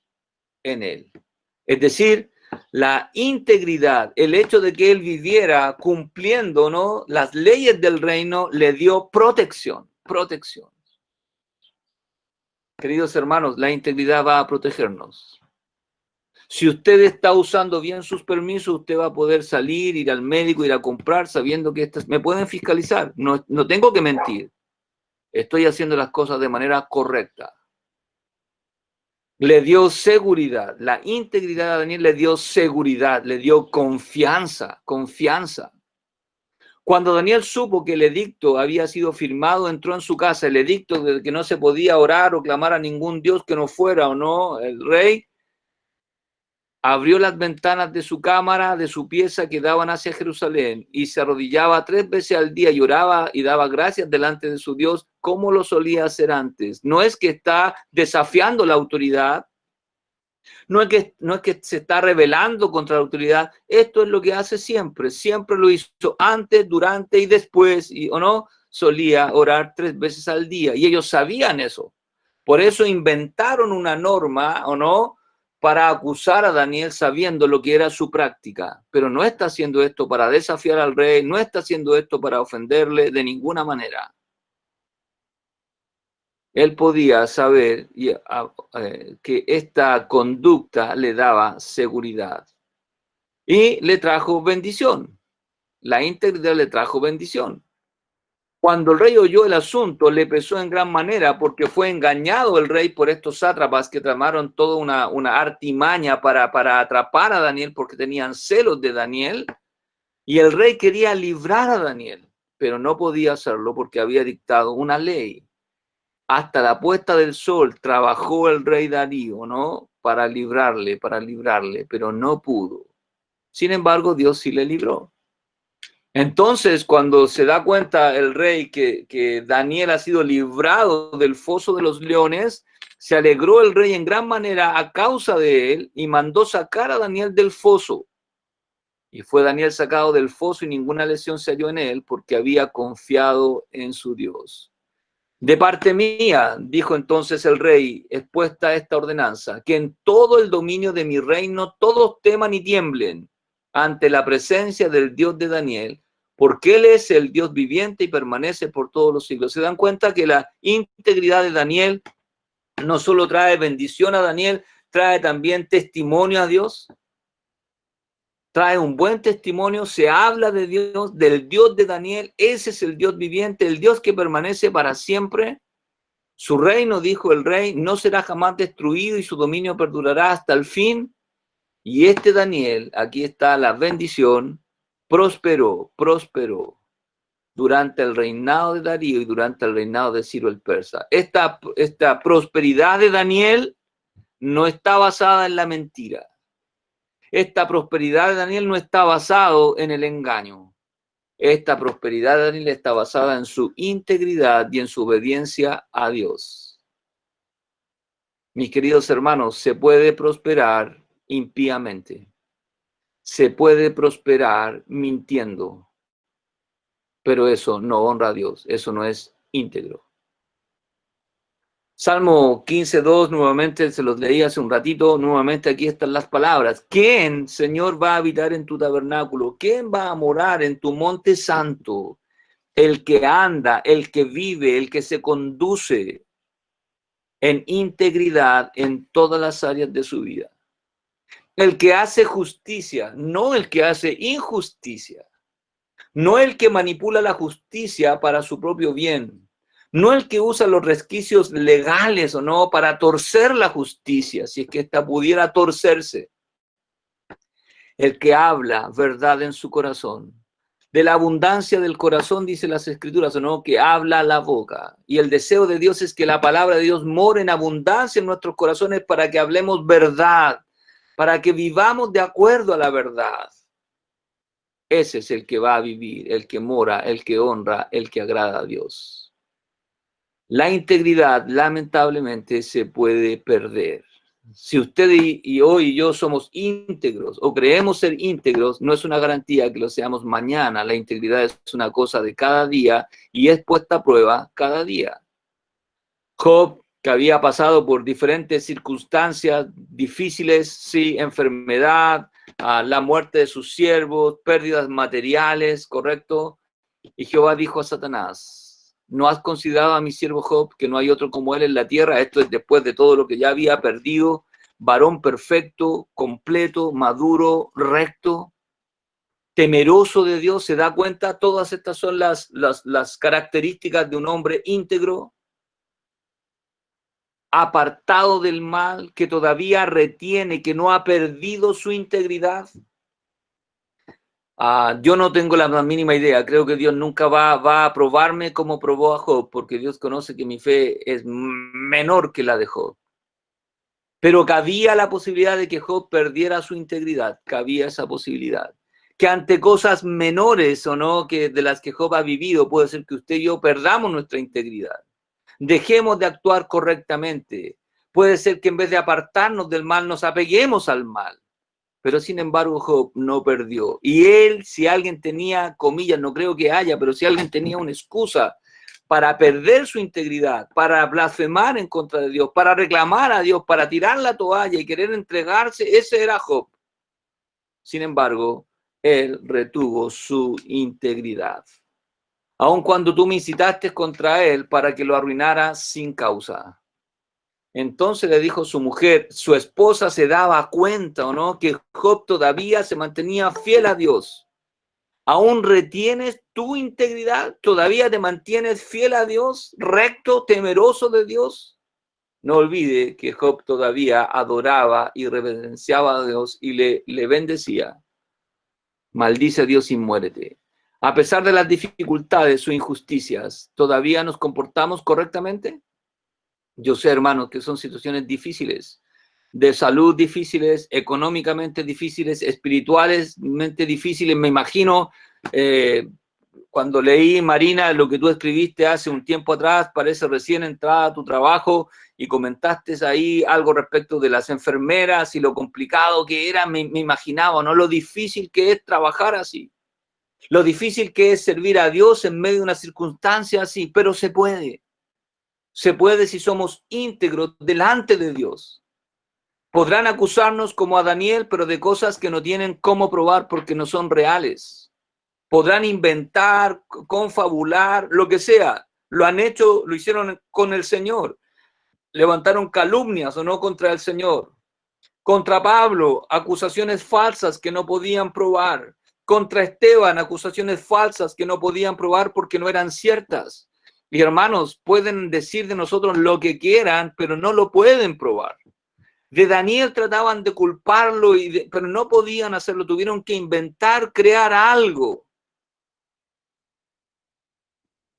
en él. Es decir, la integridad, el hecho de que él viviera cumpliendo, ¿no?, las leyes del reino, le dio protección, protección. Queridos hermanos, la integridad va a protegernos. Si usted está usando bien sus permisos, usted va a poder salir, ir al médico, ir a comprar, sabiendo que me pueden fiscalizar. No tengo que mentir. Estoy haciendo las cosas de manera correcta. Le dio seguridad. La integridad a Daniel le dio seguridad, le dio confianza, confianza. Cuando Daniel supo que el edicto había sido firmado, entró en su casa. El edicto de que no se podía orar o clamar a ningún dios que no fuera o no el rey. Abrió las ventanas de su cámara, de su pieza que daban hacia Jerusalén, y se arrodillaba 3 veces al día y oraba y daba gracias delante de su Dios, como lo solía hacer antes. No es que está desafiando la autoridad, no es que se está rebelando contra la autoridad. Esto es lo que hace siempre. Siempre lo hizo antes, durante y después, ¿o no? Solía orar 3 veces al día, y ellos sabían eso. Por eso inventaron una norma, ¿o no?, para acusar a Daniel sabiendo lo que era su práctica. Pero no está haciendo esto para desafiar al rey, no está haciendo esto para ofenderle de ninguna manera. Él podía saber que esta conducta le daba seguridad y le trajo bendición. La integridad le trajo bendición. Cuando el rey oyó el asunto, le pesó en gran manera porque fue engañado el rey por estos sátrapas que tramaron toda una artimaña para atrapar a Daniel porque tenían celos de Daniel. Y el rey quería librar a Daniel, pero no podía hacerlo porque había dictado una ley. Hasta la puesta del sol trabajó el rey Darío, ¿no?, para librarle, pero no pudo. Sin embargo, Dios sí le libró. Entonces, cuando se da cuenta el rey que Daniel ha sido librado del foso de los leones, se alegró el rey en gran manera a causa de él y mandó sacar a Daniel del foso. Y fue Daniel sacado del foso y ninguna lesión se halló en él porque había confiado en su Dios. De parte mía, dijo entonces el rey, expuesta esta ordenanza, que en todo el dominio de mi reino todos teman y tiemblen ante la presencia del Dios de Daniel, porque él es el Dios viviente y permanece por todos los siglos. ¿Se dan cuenta que la integridad de Daniel no solo trae bendición a Daniel, trae también testimonio a Dios? Trae un buen testimonio, se habla de Dios, del Dios de Daniel. Ese es el Dios viviente, el Dios que permanece para siempre. Su reino, dijo el rey, no será jamás destruido y su dominio perdurará hasta el fin. Y este Daniel, aquí está la bendición, prosperó durante el reinado de Darío y durante el reinado de Ciro el Persa. Esta prosperidad de Daniel no está basada en la mentira. Esta prosperidad de Daniel no está basada en el engaño. Esta prosperidad de Daniel está basada en su integridad y en su obediencia a Dios. Mis queridos hermanos, se puede prosperar impíamente. Se puede prosperar mintiendo. Pero eso no honra a Dios. Eso no es íntegro. Salmo 15:2, nuevamente se los leí hace un ratito, nuevamente aquí están las palabras. ¿Quién, Señor, va a habitar en tu tabernáculo? ¿Quién va a morar en tu monte santo? El que anda, el que vive, el que se conduce en integridad en todas las áreas de su vida. El que hace justicia, no el que hace injusticia. No el que manipula la justicia para su propio bien. No el que usa los resquicios legales o no para torcer la justicia, si es que ésta pudiera torcerse. El que habla verdad en su corazón. De la abundancia del corazón, dice las Escrituras, o no, que habla la boca. Y el deseo de Dios es que la palabra de Dios more en abundancia en nuestros corazones para que hablemos verdad, para que vivamos de acuerdo a la verdad. Ese es el que va a vivir, el que mora, el que honra, el que agrada a Dios. La integridad, lamentablemente, se puede perder. Si usted y hoy y yo somos íntegros o creemos ser íntegros, no es una garantía que lo seamos mañana. La integridad es una cosa de cada día y es puesta a prueba cada día. Job, que había pasado por diferentes circunstancias difíciles, sí, enfermedad, la muerte de sus siervos, pérdidas materiales, ¿correcto? Y Jehová dijo a Satanás: ¿no has considerado a mi siervo Job, que no hay otro como él en la tierra? Esto es después de todo lo que ya había perdido, varón perfecto, completo, maduro, recto, temeroso de Dios. ¿Se da cuenta? Todas estas son las características de un hombre íntegro, apartado del mal, que todavía retiene, que no ha perdido su integridad. Yo no tengo la más mínima idea. Creo que Dios nunca va a probarme como probó a Job, porque Dios conoce que mi fe es menor que la de Job. Pero cabía la posibilidad de que Job perdiera su integridad. Cabía esa posibilidad. Que ante cosas menores o no, que de las que Job ha vivido, puede ser que usted y yo perdamos nuestra integridad. Dejemos de actuar correctamente. Puede ser que en vez de apartarnos del mal, nos apeguemos al mal. Pero sin embargo, Job no perdió. Y él, si alguien tenía, comillas, no creo que haya, pero si alguien tenía una excusa para perder su integridad, para blasfemar en contra de Dios, para reclamar a Dios, para tirar la toalla y querer entregarse, ese era Job. Sin embargo, él retuvo su integridad. Aun cuando tú me incitaste contra él para que lo arruinara sin causa. Entonces le dijo su mujer, su esposa se daba cuenta, ¿o no?, que Job todavía se mantenía fiel a Dios. ¿Aún retienes tu integridad? ¿Todavía te mantienes fiel a Dios? ¿Recto, temeroso de Dios? No olvide que Job todavía adoraba y reverenciaba a Dios y le bendecía. Maldice a Dios y muérete. A pesar de las dificultades o injusticias, ¿todavía nos comportamos correctamente? Yo sé, hermanos, que son situaciones difíciles, de salud difíciles, económicamente difíciles, espiritualmente difíciles. Me imagino, cuando leí, Marina, lo que tú escribiste hace un tiempo atrás, parece recién entrada a tu trabajo, y comentaste ahí algo respecto de las enfermeras y lo complicado que era. Me imaginaba, ¿no?, lo difícil que es trabajar así, lo difícil que es servir a Dios en medio de una circunstancia así, pero se puede. Se puede si somos íntegros delante de Dios. Podrán acusarnos como a Daniel, pero de cosas que no tienen cómo probar porque no son reales. Podrán inventar, confabular, lo que sea. Lo han hecho, lo hicieron con el Señor. Levantaron calumnias o no contra el Señor. Contra Pablo, acusaciones falsas que no podían probar. Contra Esteban, acusaciones falsas que no podían probar porque no eran ciertas. Y hermanos, pueden decir de nosotros lo que quieran, pero no lo pueden probar. De Daniel trataban de culparlo, pero no podían hacerlo. Tuvieron que inventar, crear algo.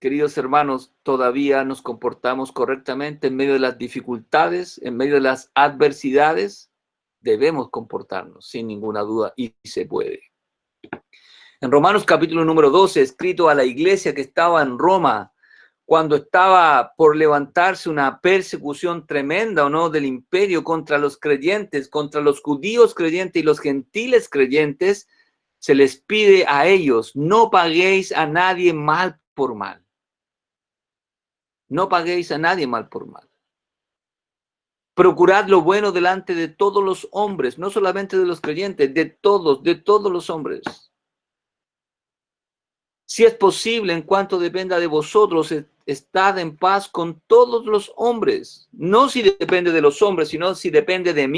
Queridos hermanos, todavía nos comportamos correctamente en medio de las dificultades, en medio de las adversidades. Debemos comportarnos sin ninguna duda y se puede. En Romanos capítulo número 12, escrito a la iglesia que estaba en Roma, cuando estaba por levantarse una persecución tremenda, ¿o no?, del imperio contra los creyentes, contra los judíos creyentes y los gentiles creyentes, se les pide a ellos: no paguéis a nadie mal por mal. No paguéis a nadie mal por mal. Procurad lo bueno delante de todos los hombres, no solamente de los creyentes, de todos los hombres. Si es posible, en cuanto dependa de vosotros, estad en paz con todos los hombres. No si depende de los hombres, sino si depende de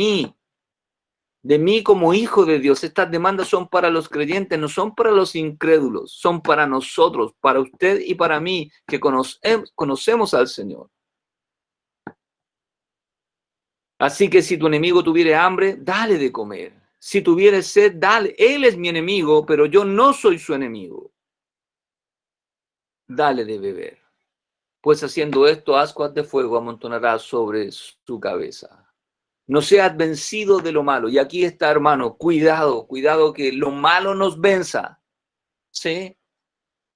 mí como hijo de Dios. Estas demandas son para los creyentes, no son para los incrédulos, son para nosotros, para usted y para mí, que conocemos al Señor. Así que si tu enemigo tuviere hambre, dale de comer. Si tuviere sed, dale. Él es mi enemigo, pero yo no soy su enemigo. Dale de beber. Pues haciendo esto, ascuas de fuego amontonará sobre su cabeza. No seas vencido de lo malo. Y aquí está, hermano, cuidado que lo malo nos venza. ¿Sí?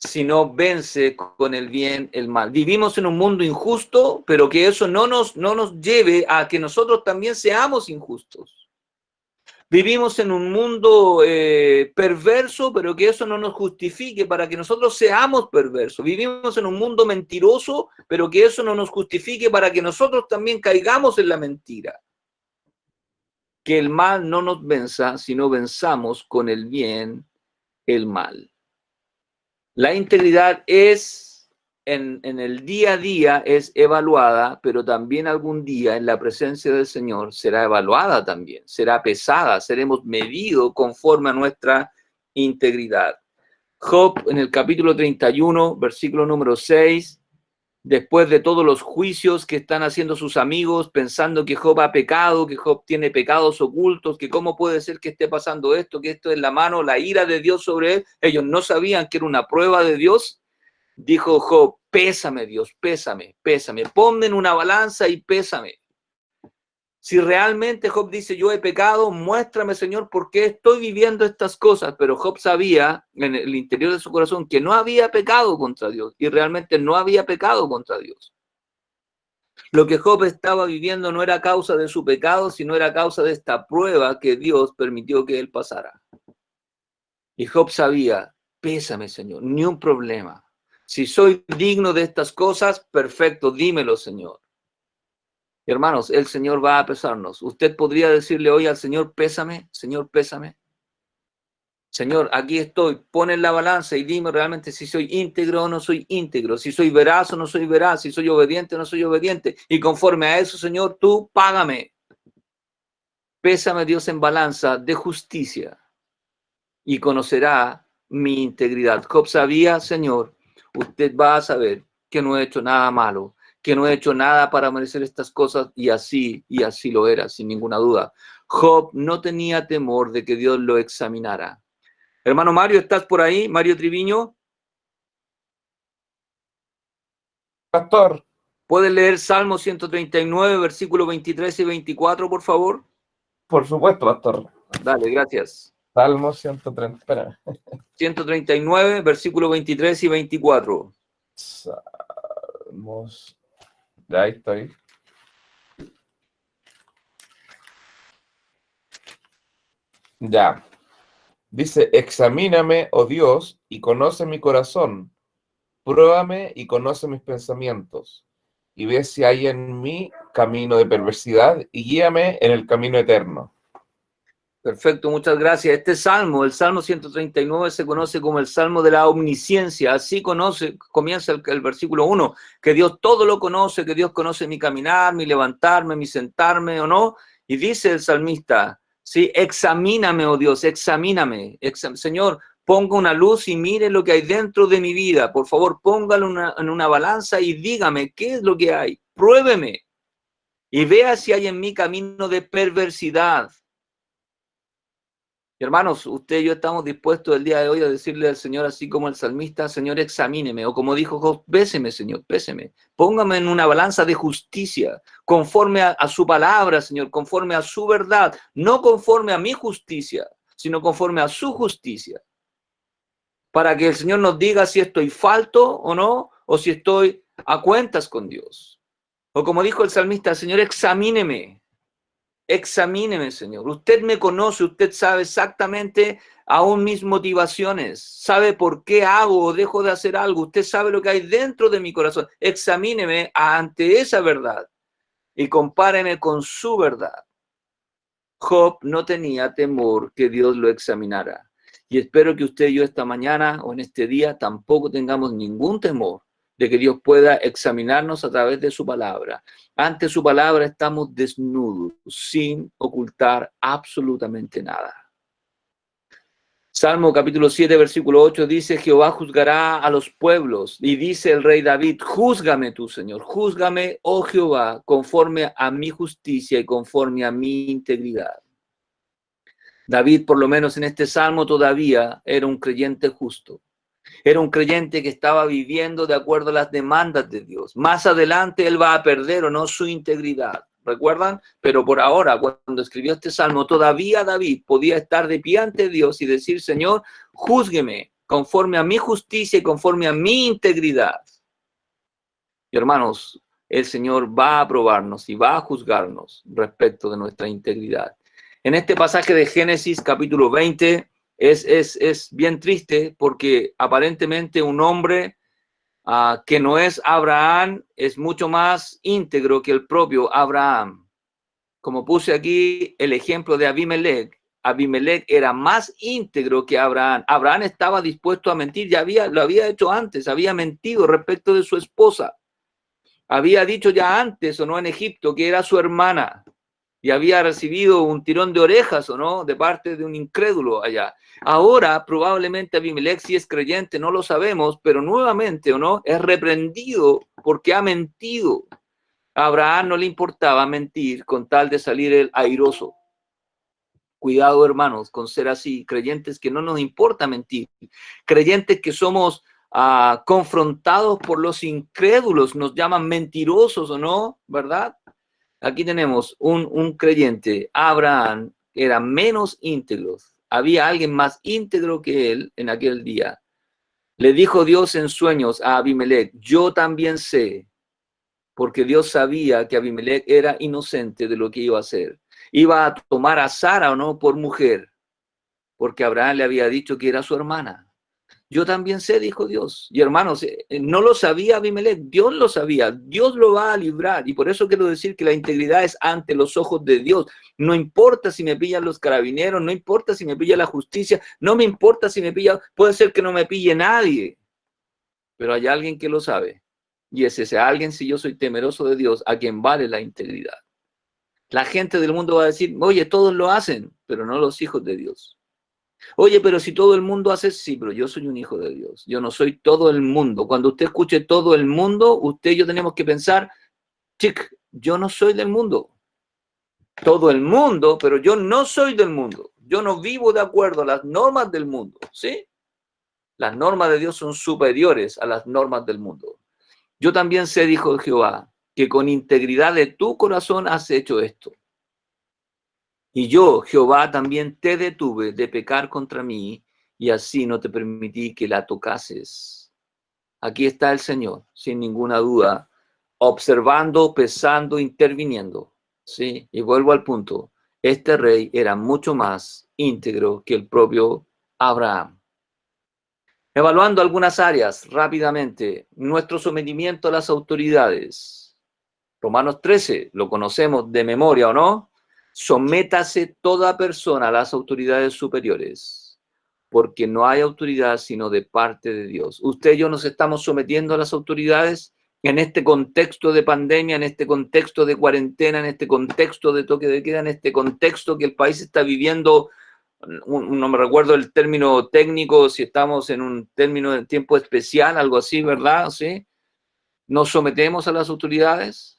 sino vence con el bien el mal. Vivimos en un mundo injusto, pero que eso no nos lleve a que nosotros también seamos injustos. Vivimos en un mundo perverso, pero que eso no nos justifique para que nosotros seamos perversos. Vivimos en un mundo mentiroso, pero que eso no nos justifique para que nosotros también caigamos en la mentira. Que el mal no nos venza, sino venzamos con el bien el mal. La integridad es, en el día a día, es evaluada, pero también algún día en la presencia del Señor será evaluada también, será pesada, seremos medidos conforme a nuestra integridad. Job, en el capítulo 31, versículo número 6, después de todos los juicios que están haciendo sus amigos, pensando que Job ha pecado, que Job tiene pecados ocultos, que cómo puede ser que esté pasando esto, que esto es la mano, la ira de Dios sobre él. Ellos no sabían que era una prueba de Dios. Dijo Job, pésame Dios, pésame, pésame, ponme en una balanza y pésame. Si realmente Job dice, yo he pecado, muéstrame, Señor, por qué estoy viviendo estas cosas. Pero Job sabía en el interior de su corazón que no había pecado contra Dios y realmente no había pecado contra Dios. Lo que Job estaba viviendo no era causa de su pecado, sino era causa de esta prueba que Dios permitió que él pasara. Y Job sabía, pésame, Señor, ni un problema. Si soy digno de estas cosas, perfecto, dímelo, Señor. Hermanos, el Señor va a pesarnos. Usted podría decirle hoy al Señor, pésame, Señor, pésame. Señor, aquí estoy, pon en la balanza y dime realmente si soy íntegro o no soy íntegro, si soy veraz o no soy veraz, si soy obediente o no soy obediente. Y conforme a eso, Señor, tú págame. Pésame, Dios, en balanza de justicia y conocerá mi integridad. Job sabía, Señor, usted va a saber que no he hecho nada malo, que no he hecho nada para merecer estas cosas, y así lo era, sin ninguna duda. Job no tenía temor de que Dios lo examinara. Hermano Mario, ¿estás por ahí? Mario Triviño. Pastor, ¿Puedes leer Salmo 139, versículos 23 y 24, por favor? por supuesto, pastor. Dale, gracias. Salmo 130, espera. 139, versículos 23 y 24. Salmos, ya ahí estoy. Ya. Dice, examíname, oh Dios, y conoce mi corazón. Pruébame y conoce mis pensamientos. Y ve si hay en mí camino de perversidad y guíame en el camino eterno. Perfecto, muchas gracias. Este salmo, el Salmo 139, se conoce como el Salmo de la omnisciencia. Así comienza el versículo 1, que Dios todo lo conoce, que Dios conoce mi caminar, mi levantarme, mi sentarme o no. Y dice el salmista, sí, examíname, oh Dios, examíname. Señor, ponga una luz y mire lo que hay dentro de mi vida. Por favor, póngalo en una balanza y dígame qué es lo que hay. Pruébeme y vea si hay en mí camino de perversidad. Hermanos, usted y yo estamos dispuestos el día de hoy a decirle al Señor, así como el salmista, Señor, examíneme, o como dijo Job, péseme, Señor, péseme. Póngame en una balanza de justicia, conforme a su palabra, Señor, conforme a su verdad, no conforme a mi justicia, sino conforme a su justicia. Para que el Señor nos diga si estoy falto o no, o si estoy a cuentas con Dios. O como dijo el salmista, Señor, examíneme. Examíneme, Señor. Usted me conoce, usted sabe exactamente aún mis motivaciones, sabe por qué hago o dejo de hacer algo, usted sabe lo que hay dentro de mi corazón. Examíneme ante esa verdad y compáreme con su verdad. Job no tenía temor que Dios lo examinara. Y espero que usted y yo esta mañana o en este día tampoco tengamos ningún temor de que Dios pueda examinarnos a través de su palabra. Ante su palabra estamos desnudos, sin ocultar absolutamente nada. Salmo capítulo 7, versículo 8 dice, Jehová juzgará a los pueblos. Y dice el rey David, júzgame tú, Señor, júzgame, oh Jehová, conforme a mi justicia y conforme a mi integridad. David, por lo menos en este salmo, todavía era un creyente justo. Era un creyente que estaba viviendo de acuerdo a las demandas de Dios. Más adelante él va a perder o no su integridad. ¿Recuerdan? Pero por ahora, cuando escribió este salmo, todavía David podía estar de pie ante Dios y decir, Señor, júzgueme conforme a mi justicia y conforme a mi integridad. Y hermanos, el Señor va a probarnos y va a juzgarnos respecto de nuestra integridad. En este pasaje de Génesis capítulo 20 es bien triste porque aparentemente un hombre que no es Abraham es mucho más íntegro que el propio Abraham. Como puse aquí el ejemplo de Abimelech, Abimelech era más íntegro que Abraham. Abraham estaba dispuesto a mentir, lo había hecho antes, había mentido respecto de su esposa. Había dicho ya antes, o no, en Egipto, que era su hermana. Y había recibido un tirón de orejas, o no, de parte de un incrédulo allá. Ahora, probablemente Abimelech, si es creyente, no lo sabemos, pero nuevamente, o no, es reprendido porque ha mentido. A Abraham no le importaba mentir con tal de salir el airoso. Cuidado, hermanos, con ser así, creyentes que no nos importa mentir, creyentes que somos confrontados por los incrédulos, nos llaman mentirosos o no, ¿verdad? Aquí tenemos un creyente, Abraham, que era menos íntegro. Había alguien más íntegro que él en aquel día. Le dijo Dios en sueños a Abimelech, yo también sé, porque Dios sabía que Abimelech era inocente de lo que iba a hacer. Iba a tomar a Sara o no por mujer, porque Abraham le había dicho que era su hermana. Yo también sé, dijo Dios. Y hermanos, no lo sabía Abimelech, Dios lo sabía, Dios lo va a librar. Y por eso quiero decir que la integridad es ante los ojos de Dios. No importa si me pillan los carabineros, no importa si me pilla la justicia, no me importa si me pilla, puede ser que no me pille nadie, pero hay alguien que lo sabe. Y es ese alguien, si yo soy temeroso de Dios, a quien vale la integridad. La gente del mundo va a decir, oye, todos lo hacen, pero no los hijos de Dios. Oye, pero si todo el mundo hace, sí, pero yo soy un hijo de Dios. Yo no soy todo el mundo. Cuando usted escuche todo el mundo, usted y yo tenemos que pensar, chic, yo no soy del mundo. Todo el mundo, pero yo no soy del mundo. Yo no vivo de acuerdo a las normas del mundo, ¿sí? Las normas de Dios son superiores a las normas del mundo. Yo también sé, dijo Jehová, que con integridad de tu corazón has hecho esto. Y yo, Jehová, también te detuve de pecar contra mí, y así no te permití que la tocases. Aquí está el Señor, sin ninguna duda, observando, pesando, interviniendo. ¿Sí? Y vuelvo al punto. Este rey era mucho más íntegro que el propio Abraham. Evaluando algunas áreas rápidamente, nuestro sometimiento a las autoridades. Romanos 13, lo conocemos de memoria o no. Sométase toda persona a las autoridades superiores, porque no hay autoridad sino de parte de Dios. Usted y yo nos estamos sometiendo a las autoridades en este contexto de pandemia, en este contexto de cuarentena, en este contexto de toque de queda, en este contexto que el país está viviendo. No me recuerdo el término técnico, si estamos en un término de tiempo especial, algo así, ¿verdad? ¿Sí? ¿Nos sometemos a las autoridades?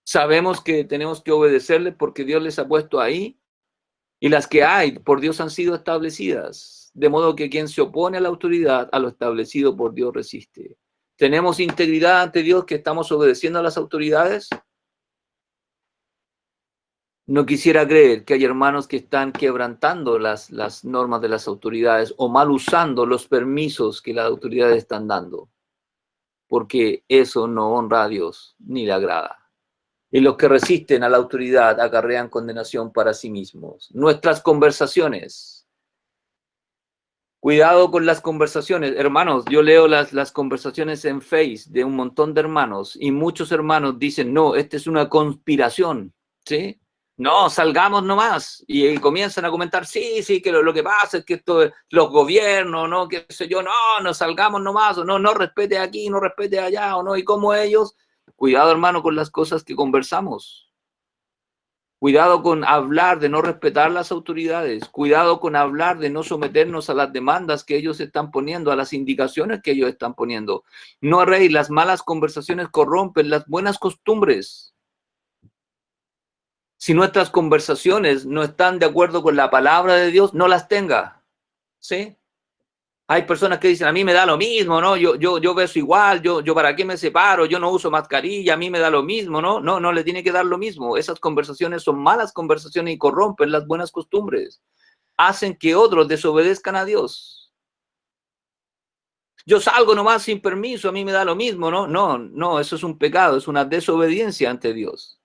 Sabemos que tenemos que obedecerles porque Dios les ha puesto ahí, y las que hay por Dios han sido establecidas, de modo que quien se opone a la autoridad, a lo establecido por Dios resiste. ¿Tenemos integridad ante Dios que estamos obedeciendo a las autoridades? No quisiera creer que hay hermanos que están quebrantando las normas de las autoridades o mal usando los permisos que las autoridades están dando, porque eso no honra a Dios ni le agrada. Y los que resisten a la autoridad acarrean condenación para sí mismos. Nuestras conversaciones. Cuidado con las conversaciones. Hermanos, yo leo las conversaciones en Face de un montón de hermanos y muchos hermanos dicen, no, esta es una conspiración, ¿sí? No, salgamos nomás. Y comienzan a comentar, sí, que lo que pasa es que esto, los gobiernos, no, qué sé yo, no salgamos nomás, o no respete aquí, no respete allá, o no, y como ellos. Cuidado, hermano, con las cosas que conversamos. Cuidado con hablar de no respetar las autoridades. Cuidado con hablar de no someternos a las demandas que ellos están poniendo, a las indicaciones que ellos están poniendo. No, rey, las malas conversaciones corrompen las buenas costumbres. Si nuestras conversaciones no están de acuerdo con la palabra de Dios, no las tenga. ¿Sí? Hay personas que dicen, a mí me da lo mismo, ¿no? Yo beso igual, yo para qué me separo, yo no uso mascarilla, a mí me da lo mismo, ¿no? No le tiene que dar lo mismo. Esas conversaciones son malas conversaciones y corrompen las buenas costumbres. Hacen que otros desobedezcan a Dios. Yo salgo nomás sin permiso, a mí me da lo mismo, ¿no? No, no, eso es un pecado, es una desobediencia ante Dios.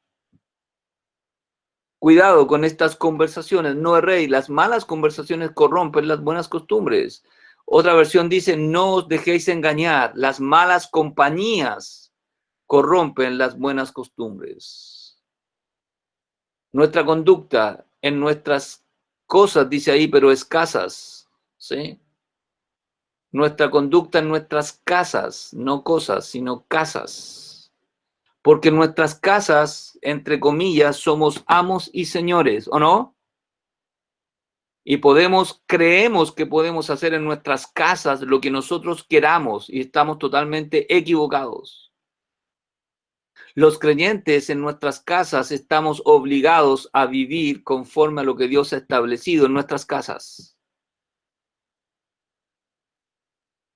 Cuidado con estas conversaciones, no erréis, las malas conversaciones corrompen las buenas costumbres. Otra versión dice, no os dejéis engañar, las malas compañías corrompen las buenas costumbres. Nuestra conducta en nuestras cosas, dice ahí, pero escasas, ¿sí? Nuestra conducta en nuestras casas, no cosas, sino casas. Porque en nuestras casas, entre comillas, somos amos y señores, ¿o no? Y creemos que podemos hacer en nuestras casas lo que nosotros queramos y estamos totalmente equivocados. Los creyentes en nuestras casas estamos obligados a vivir conforme a lo que Dios ha establecido en nuestras casas.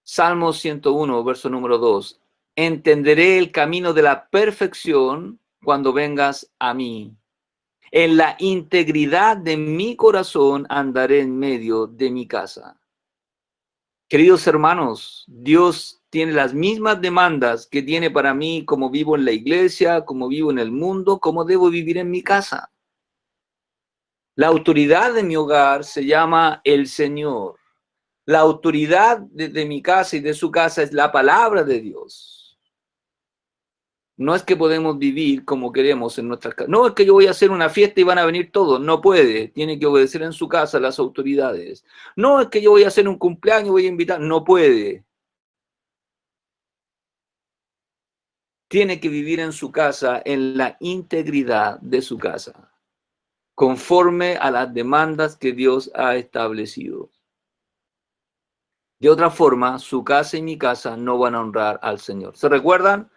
Salmo 101, verso número 2. Entenderé el camino de la perfección cuando vengas a mí. En la integridad de mi corazón andaré en medio de mi casa. Queridos hermanos, Dios tiene las mismas demandas que tiene para mí como vivo en la iglesia, como vivo en el mundo, como debo vivir en mi casa. La autoridad de mi hogar se llama el Señor. La autoridad de mi casa y de su casa es la palabra de Dios. No es que podemos vivir como queremos en nuestras casas. No es que yo voy a hacer una fiesta y van a venir todos. No puede. Tiene que obedecer en su casa a las autoridades. No es que yo voy a hacer un cumpleaños y voy a invitar. No puede. Tiene que vivir en su casa en la integridad de su casa, conforme a las demandas que Dios ha establecido. De otra forma, su casa y mi casa no van a honrar al Señor. ¿Se recuerdan?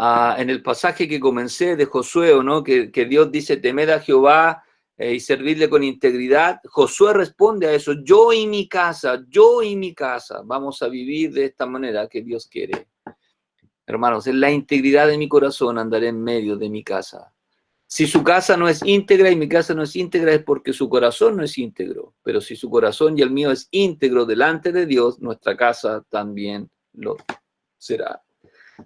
En el pasaje que comencé de Josué, ¿no? Que Dios dice, temed a Jehová y servidle con integridad. Josué responde a eso, yo y mi casa, vamos a vivir de esta manera que Dios quiere. Hermanos, en la integridad de mi corazón andaré en medio de mi casa. Si su casa no es íntegra y mi casa no es íntegra es porque su corazón no es íntegro. Pero si su corazón y el mío es íntegro delante de Dios, nuestra casa también lo será.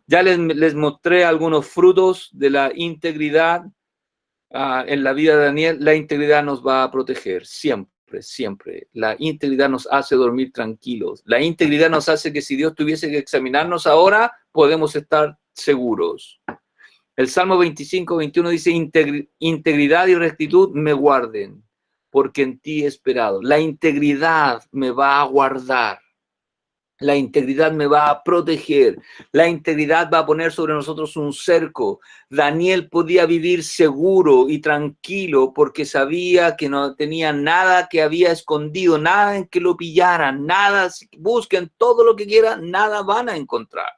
Ya les mostré algunos frutos de la integridad en la vida de Daniel. La integridad nos va a proteger siempre, siempre. La integridad nos hace dormir tranquilos. La integridad nos hace que si Dios tuviese que examinarnos ahora, podemos estar seguros. El Salmo 25, 21 dice, integridad y rectitud me guarden, porque en ti he esperado. La integridad me va a guardar. La integridad me va a proteger. La integridad va a poner sobre nosotros un cerco. Daniel podía vivir seguro y tranquilo porque sabía que no tenía nada que había escondido, nada en que lo pillaran, nada, busquen todo lo que quieran, nada van a encontrar.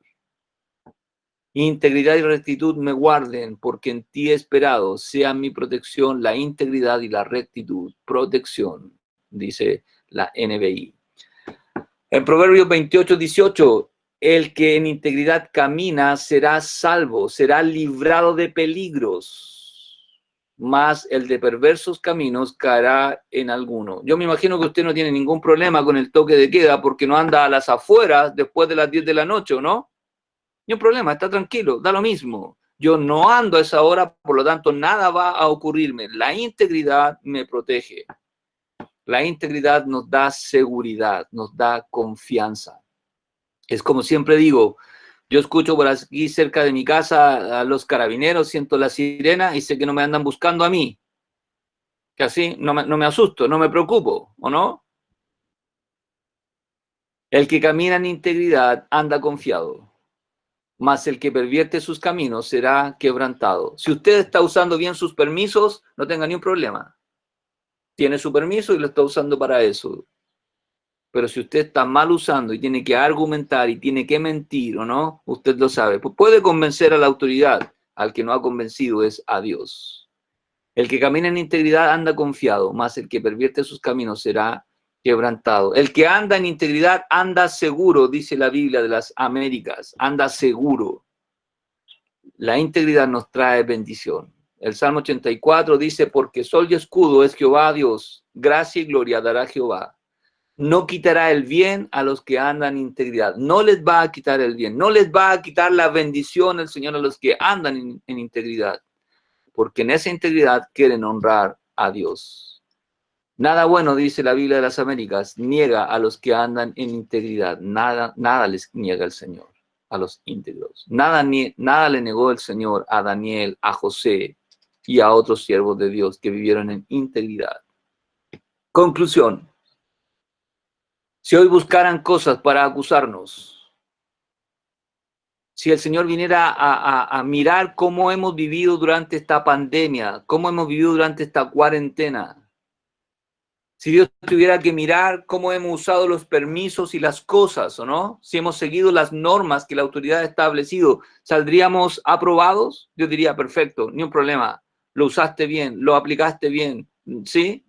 Integridad y rectitud me guarden porque en ti he esperado, sea mi protección, la integridad y la rectitud, protección, dice la NBI. En Proverbios 28, 18, el que en integridad camina será salvo, será librado de peligros, mas el de perversos caminos caerá en alguno. Yo me imagino que usted no tiene ningún problema con el toque de queda porque no anda a las afueras después de las 10 de la noche, ¿o no? Ni un problema, está tranquilo, da lo mismo. Yo no ando a esa hora, por lo tanto, nada va a ocurrirme. La integridad me protege. La integridad nos da seguridad, nos da confianza. Es como siempre digo, yo escucho por aquí cerca de mi casa a los carabineros, siento la sirena y sé que no me andan buscando a mí. Que así no me asusto, no me preocupo, ¿o no? El que camina en integridad anda confiado, mas el que pervierte sus caminos será quebrantado. Si usted está usando bien sus permisos, no tenga ni un problema. Tiene su permiso y lo está usando para eso. Pero si usted está mal usando y tiene que argumentar y tiene que mentir, ¿o no? Usted lo sabe. Pues puede convencer a la autoridad. Al que no ha convencido es a Dios. El que camina en integridad anda confiado, mas el que pervierte sus caminos será quebrantado. El que anda en integridad anda seguro, dice la Biblia de las Américas. Anda seguro. La integridad nos trae bendición. El Salmo 84 dice, porque sol y escudo es Jehová Dios, gracia y gloria dará Jehová. no quitará el bien a los que andan en integridad. No les va a quitar el bien, no les va a quitar la bendición el Señor a los que andan en integridad, porque en esa integridad quieren honrar a Dios. Nada bueno, dice la Biblia de las Américas, niega a los que andan en integridad. Nada les niega el Señor a los íntegros. Nada le negó el Señor a Daniel, a José y a otros siervos de Dios que vivieron en integridad. Conclusión. Si hoy buscaran cosas para acusarnos, si el Señor viniera a mirar cómo hemos vivido durante esta pandemia, cómo hemos vivido durante esta cuarentena, si Dios tuviera que mirar cómo hemos usado los permisos y las cosas, ¿o no? Si hemos seguido las normas que la autoridad ha establecido, ¿saldríamos aprobados? Yo diría, perfecto, ni un problema, lo usaste bien, lo aplicaste bien, ¿sí?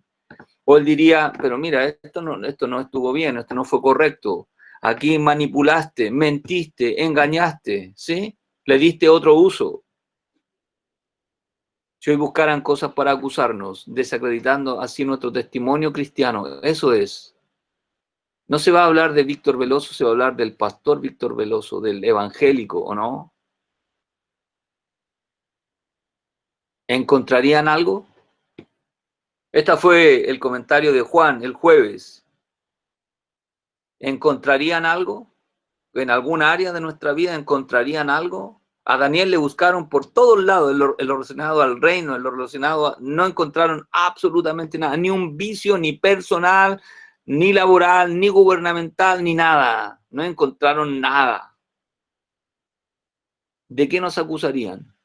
O él diría, pero mira, esto no estuvo bien, esto no fue correcto. Aquí manipulaste, mentiste, engañaste, ¿sí? Le diste otro uso. Si hoy buscaran cosas para acusarnos, desacreditando así nuestro testimonio cristiano, eso es. No se va a hablar de Víctor Veloso, se va a hablar del pastor Víctor Veloso, del evangélico, ¿o no? ¿Encontrarían algo? Este fue el comentario de Juan el jueves. ¿Encontrarían algo? ¿En alguna área de nuestra vida encontrarían algo? A Daniel le buscaron por todos lados, en lo relacionado al reino, en lo relacionado no encontraron absolutamente nada, ni un vicio, ni personal, ni laboral, ni gubernamental, ni nada. No encontraron nada. ¿De qué nos acusarían?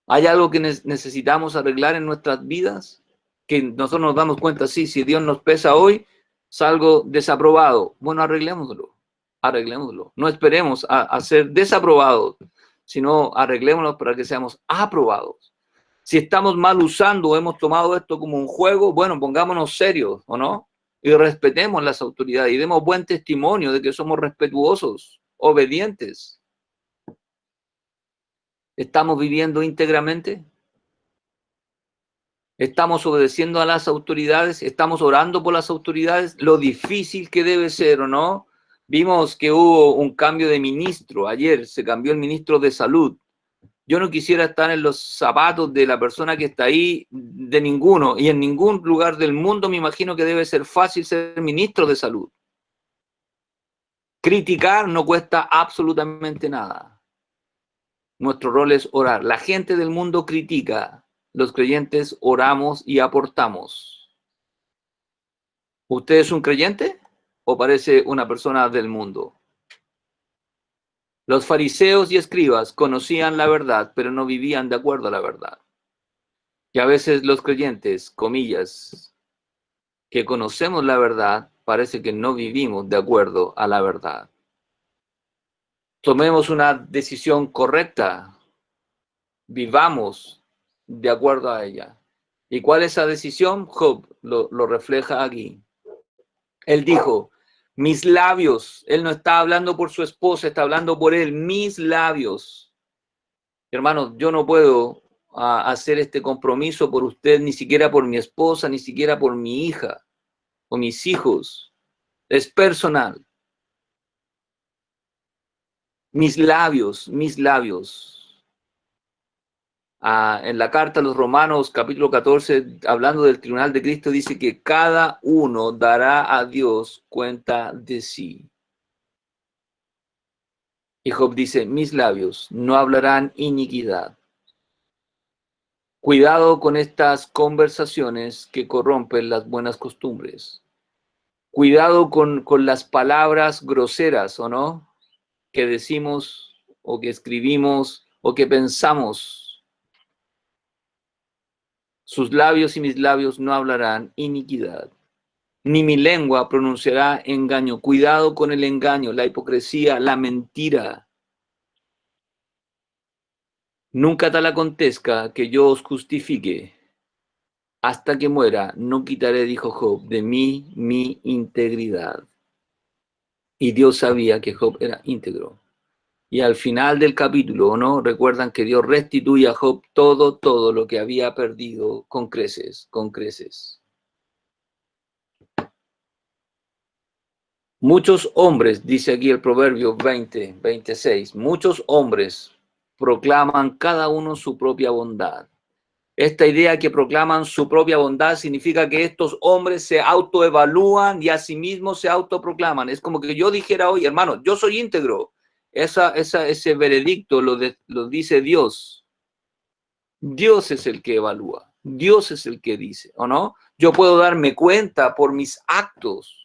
¿Hay algo que necesitamos arreglar en nuestras vidas? Que nosotros nos damos cuenta, sí, si Dios nos pesa hoy, salgo desaprobado. Bueno, arreglémoslo. No esperemos a ser desaprobados, sino arreglémoslo para que seamos aprobados. Si estamos mal usando o hemos tomado esto como un juego, bueno, pongámonos serios, ¿o no? Y respetemos las autoridades y demos buen testimonio de que somos respetuosos, obedientes. ¿Estamos viviendo íntegramente? ¿Estamos obedeciendo a las autoridades? ¿Estamos orando por las autoridades? Lo difícil que debe ser, ¿o no? Vimos que hubo un cambio de ministro. Ayer se cambió el ministro de Salud. Yo no quisiera estar en los zapatos de la persona que está ahí, de ninguno. Y en ningún lugar del mundo me imagino que debe ser fácil ser ministro de Salud. Criticar no cuesta absolutamente nada. Nuestro rol es orar. La gente del mundo critica. Los creyentes oramos y aportamos. ¿Usted es un creyente o parece una persona del mundo? Los fariseos y escribas conocían la verdad, pero no vivían de acuerdo a la verdad. Y a veces los creyentes, comillas, que conocemos la verdad, parece que no vivimos de acuerdo a la verdad. Tomemos una decisión correcta. Vivamos de acuerdo a ella. ¿Y cuál es esa decisión? Job lo refleja aquí. Él dijo, mis labios, él no está hablando por su esposa, está hablando por él, mis labios. Hermanos, yo no puedo hacer este compromiso por usted, ni siquiera por mi esposa, ni siquiera por mi hija o mis hijos. Es personal. Mis labios, mis labios. En la carta a los Romanos, capítulo 14, hablando del tribunal de Cristo, dice que cada uno dará a Dios cuenta de sí. Y Job dice, mis labios no hablarán iniquidad. Cuidado con estas conversaciones que corrompen las buenas costumbres. Cuidado con las palabras groseras, ¿o no? Que decimos o que escribimos o que pensamos. Sus labios y mis labios no hablarán iniquidad, ni mi lengua pronunciará engaño. Cuidado con el engaño, la hipocresía, la mentira. Nunca tal acontezca que yo os justifique. Hasta que muera, no quitaré, dijo Job, de mí mi integridad. Y Dios sabía que Job era íntegro. Y al final del capítulo, ¿no? Recuerdan que Dios restituye a Job todo lo que había perdido con creces, con creces. Muchos hombres, dice aquí el Proverbio 20:26, muchos hombres proclaman cada uno su propia bondad. Esta idea que proclaman su propia bondad significa que estos hombres se autoevalúan y a sí mismos se autoproclaman. Es como que yo dijera hoy, hermano, yo soy íntegro. Ese veredicto lo dice Dios. Dios es el que evalúa. Dios es el que dice, ¿o no? Yo puedo darme cuenta por mis actos.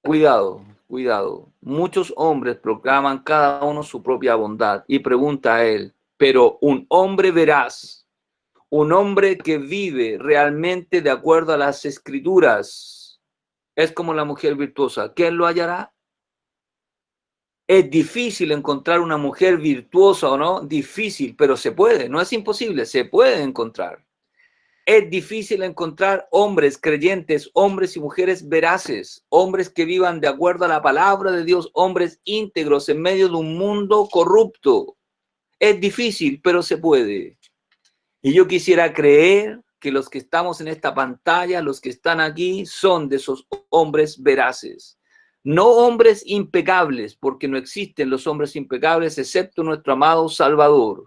Cuidado, cuidado. Muchos hombres proclaman cada uno su propia bondad y pregunta a él, pero un hombre veraz, un hombre que vive realmente de acuerdo a las escrituras, es como la mujer virtuosa. ¿Quién lo hallará? Es difícil encontrar una mujer virtuosa, ¿o no? Difícil, pero se puede. No es imposible, se puede encontrar. Es difícil encontrar hombres creyentes, hombres y mujeres veraces, hombres que vivan de acuerdo a la palabra de Dios, hombres íntegros en medio de un mundo corrupto. Es difícil, pero se puede. Y yo quisiera creer que los que estamos en esta pantalla, los que están aquí, son de esos hombres veraces. No hombres impecables, porque no existen los hombres impecables excepto nuestro amado Salvador,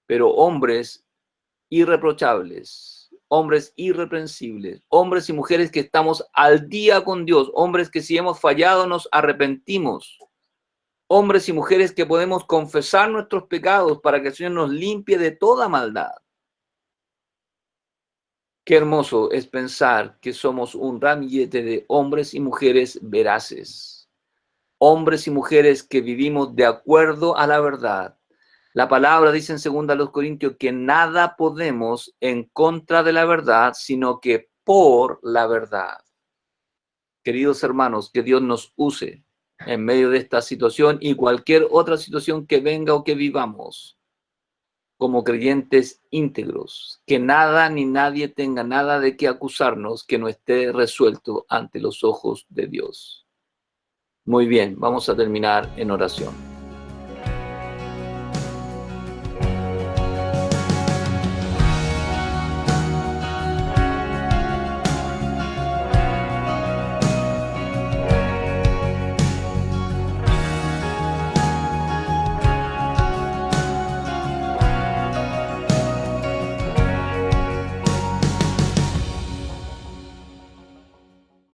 pero hombres irreprochables, hombres irreprensibles, hombres y mujeres que estamos al día con Dios, hombres que si hemos fallado nos arrepentimos, hombres y mujeres que podemos confesar nuestros pecados para que el Señor nos limpie de toda maldad. Qué hermoso es pensar que somos un ramillete de hombres y mujeres veraces, hombres y mujeres que vivimos de acuerdo a la verdad. La palabra dice en 2 Corintios que nada podemos en contra de la verdad, sino que por la verdad. Queridos hermanos, que Dios nos use en medio de esta situación y cualquier otra situación que venga o que vivamos como creyentes íntegros, que nada ni nadie tenga nada de qué acusarnos que no esté resuelto ante los ojos de Dios. Muy bien, vamos a terminar en oración.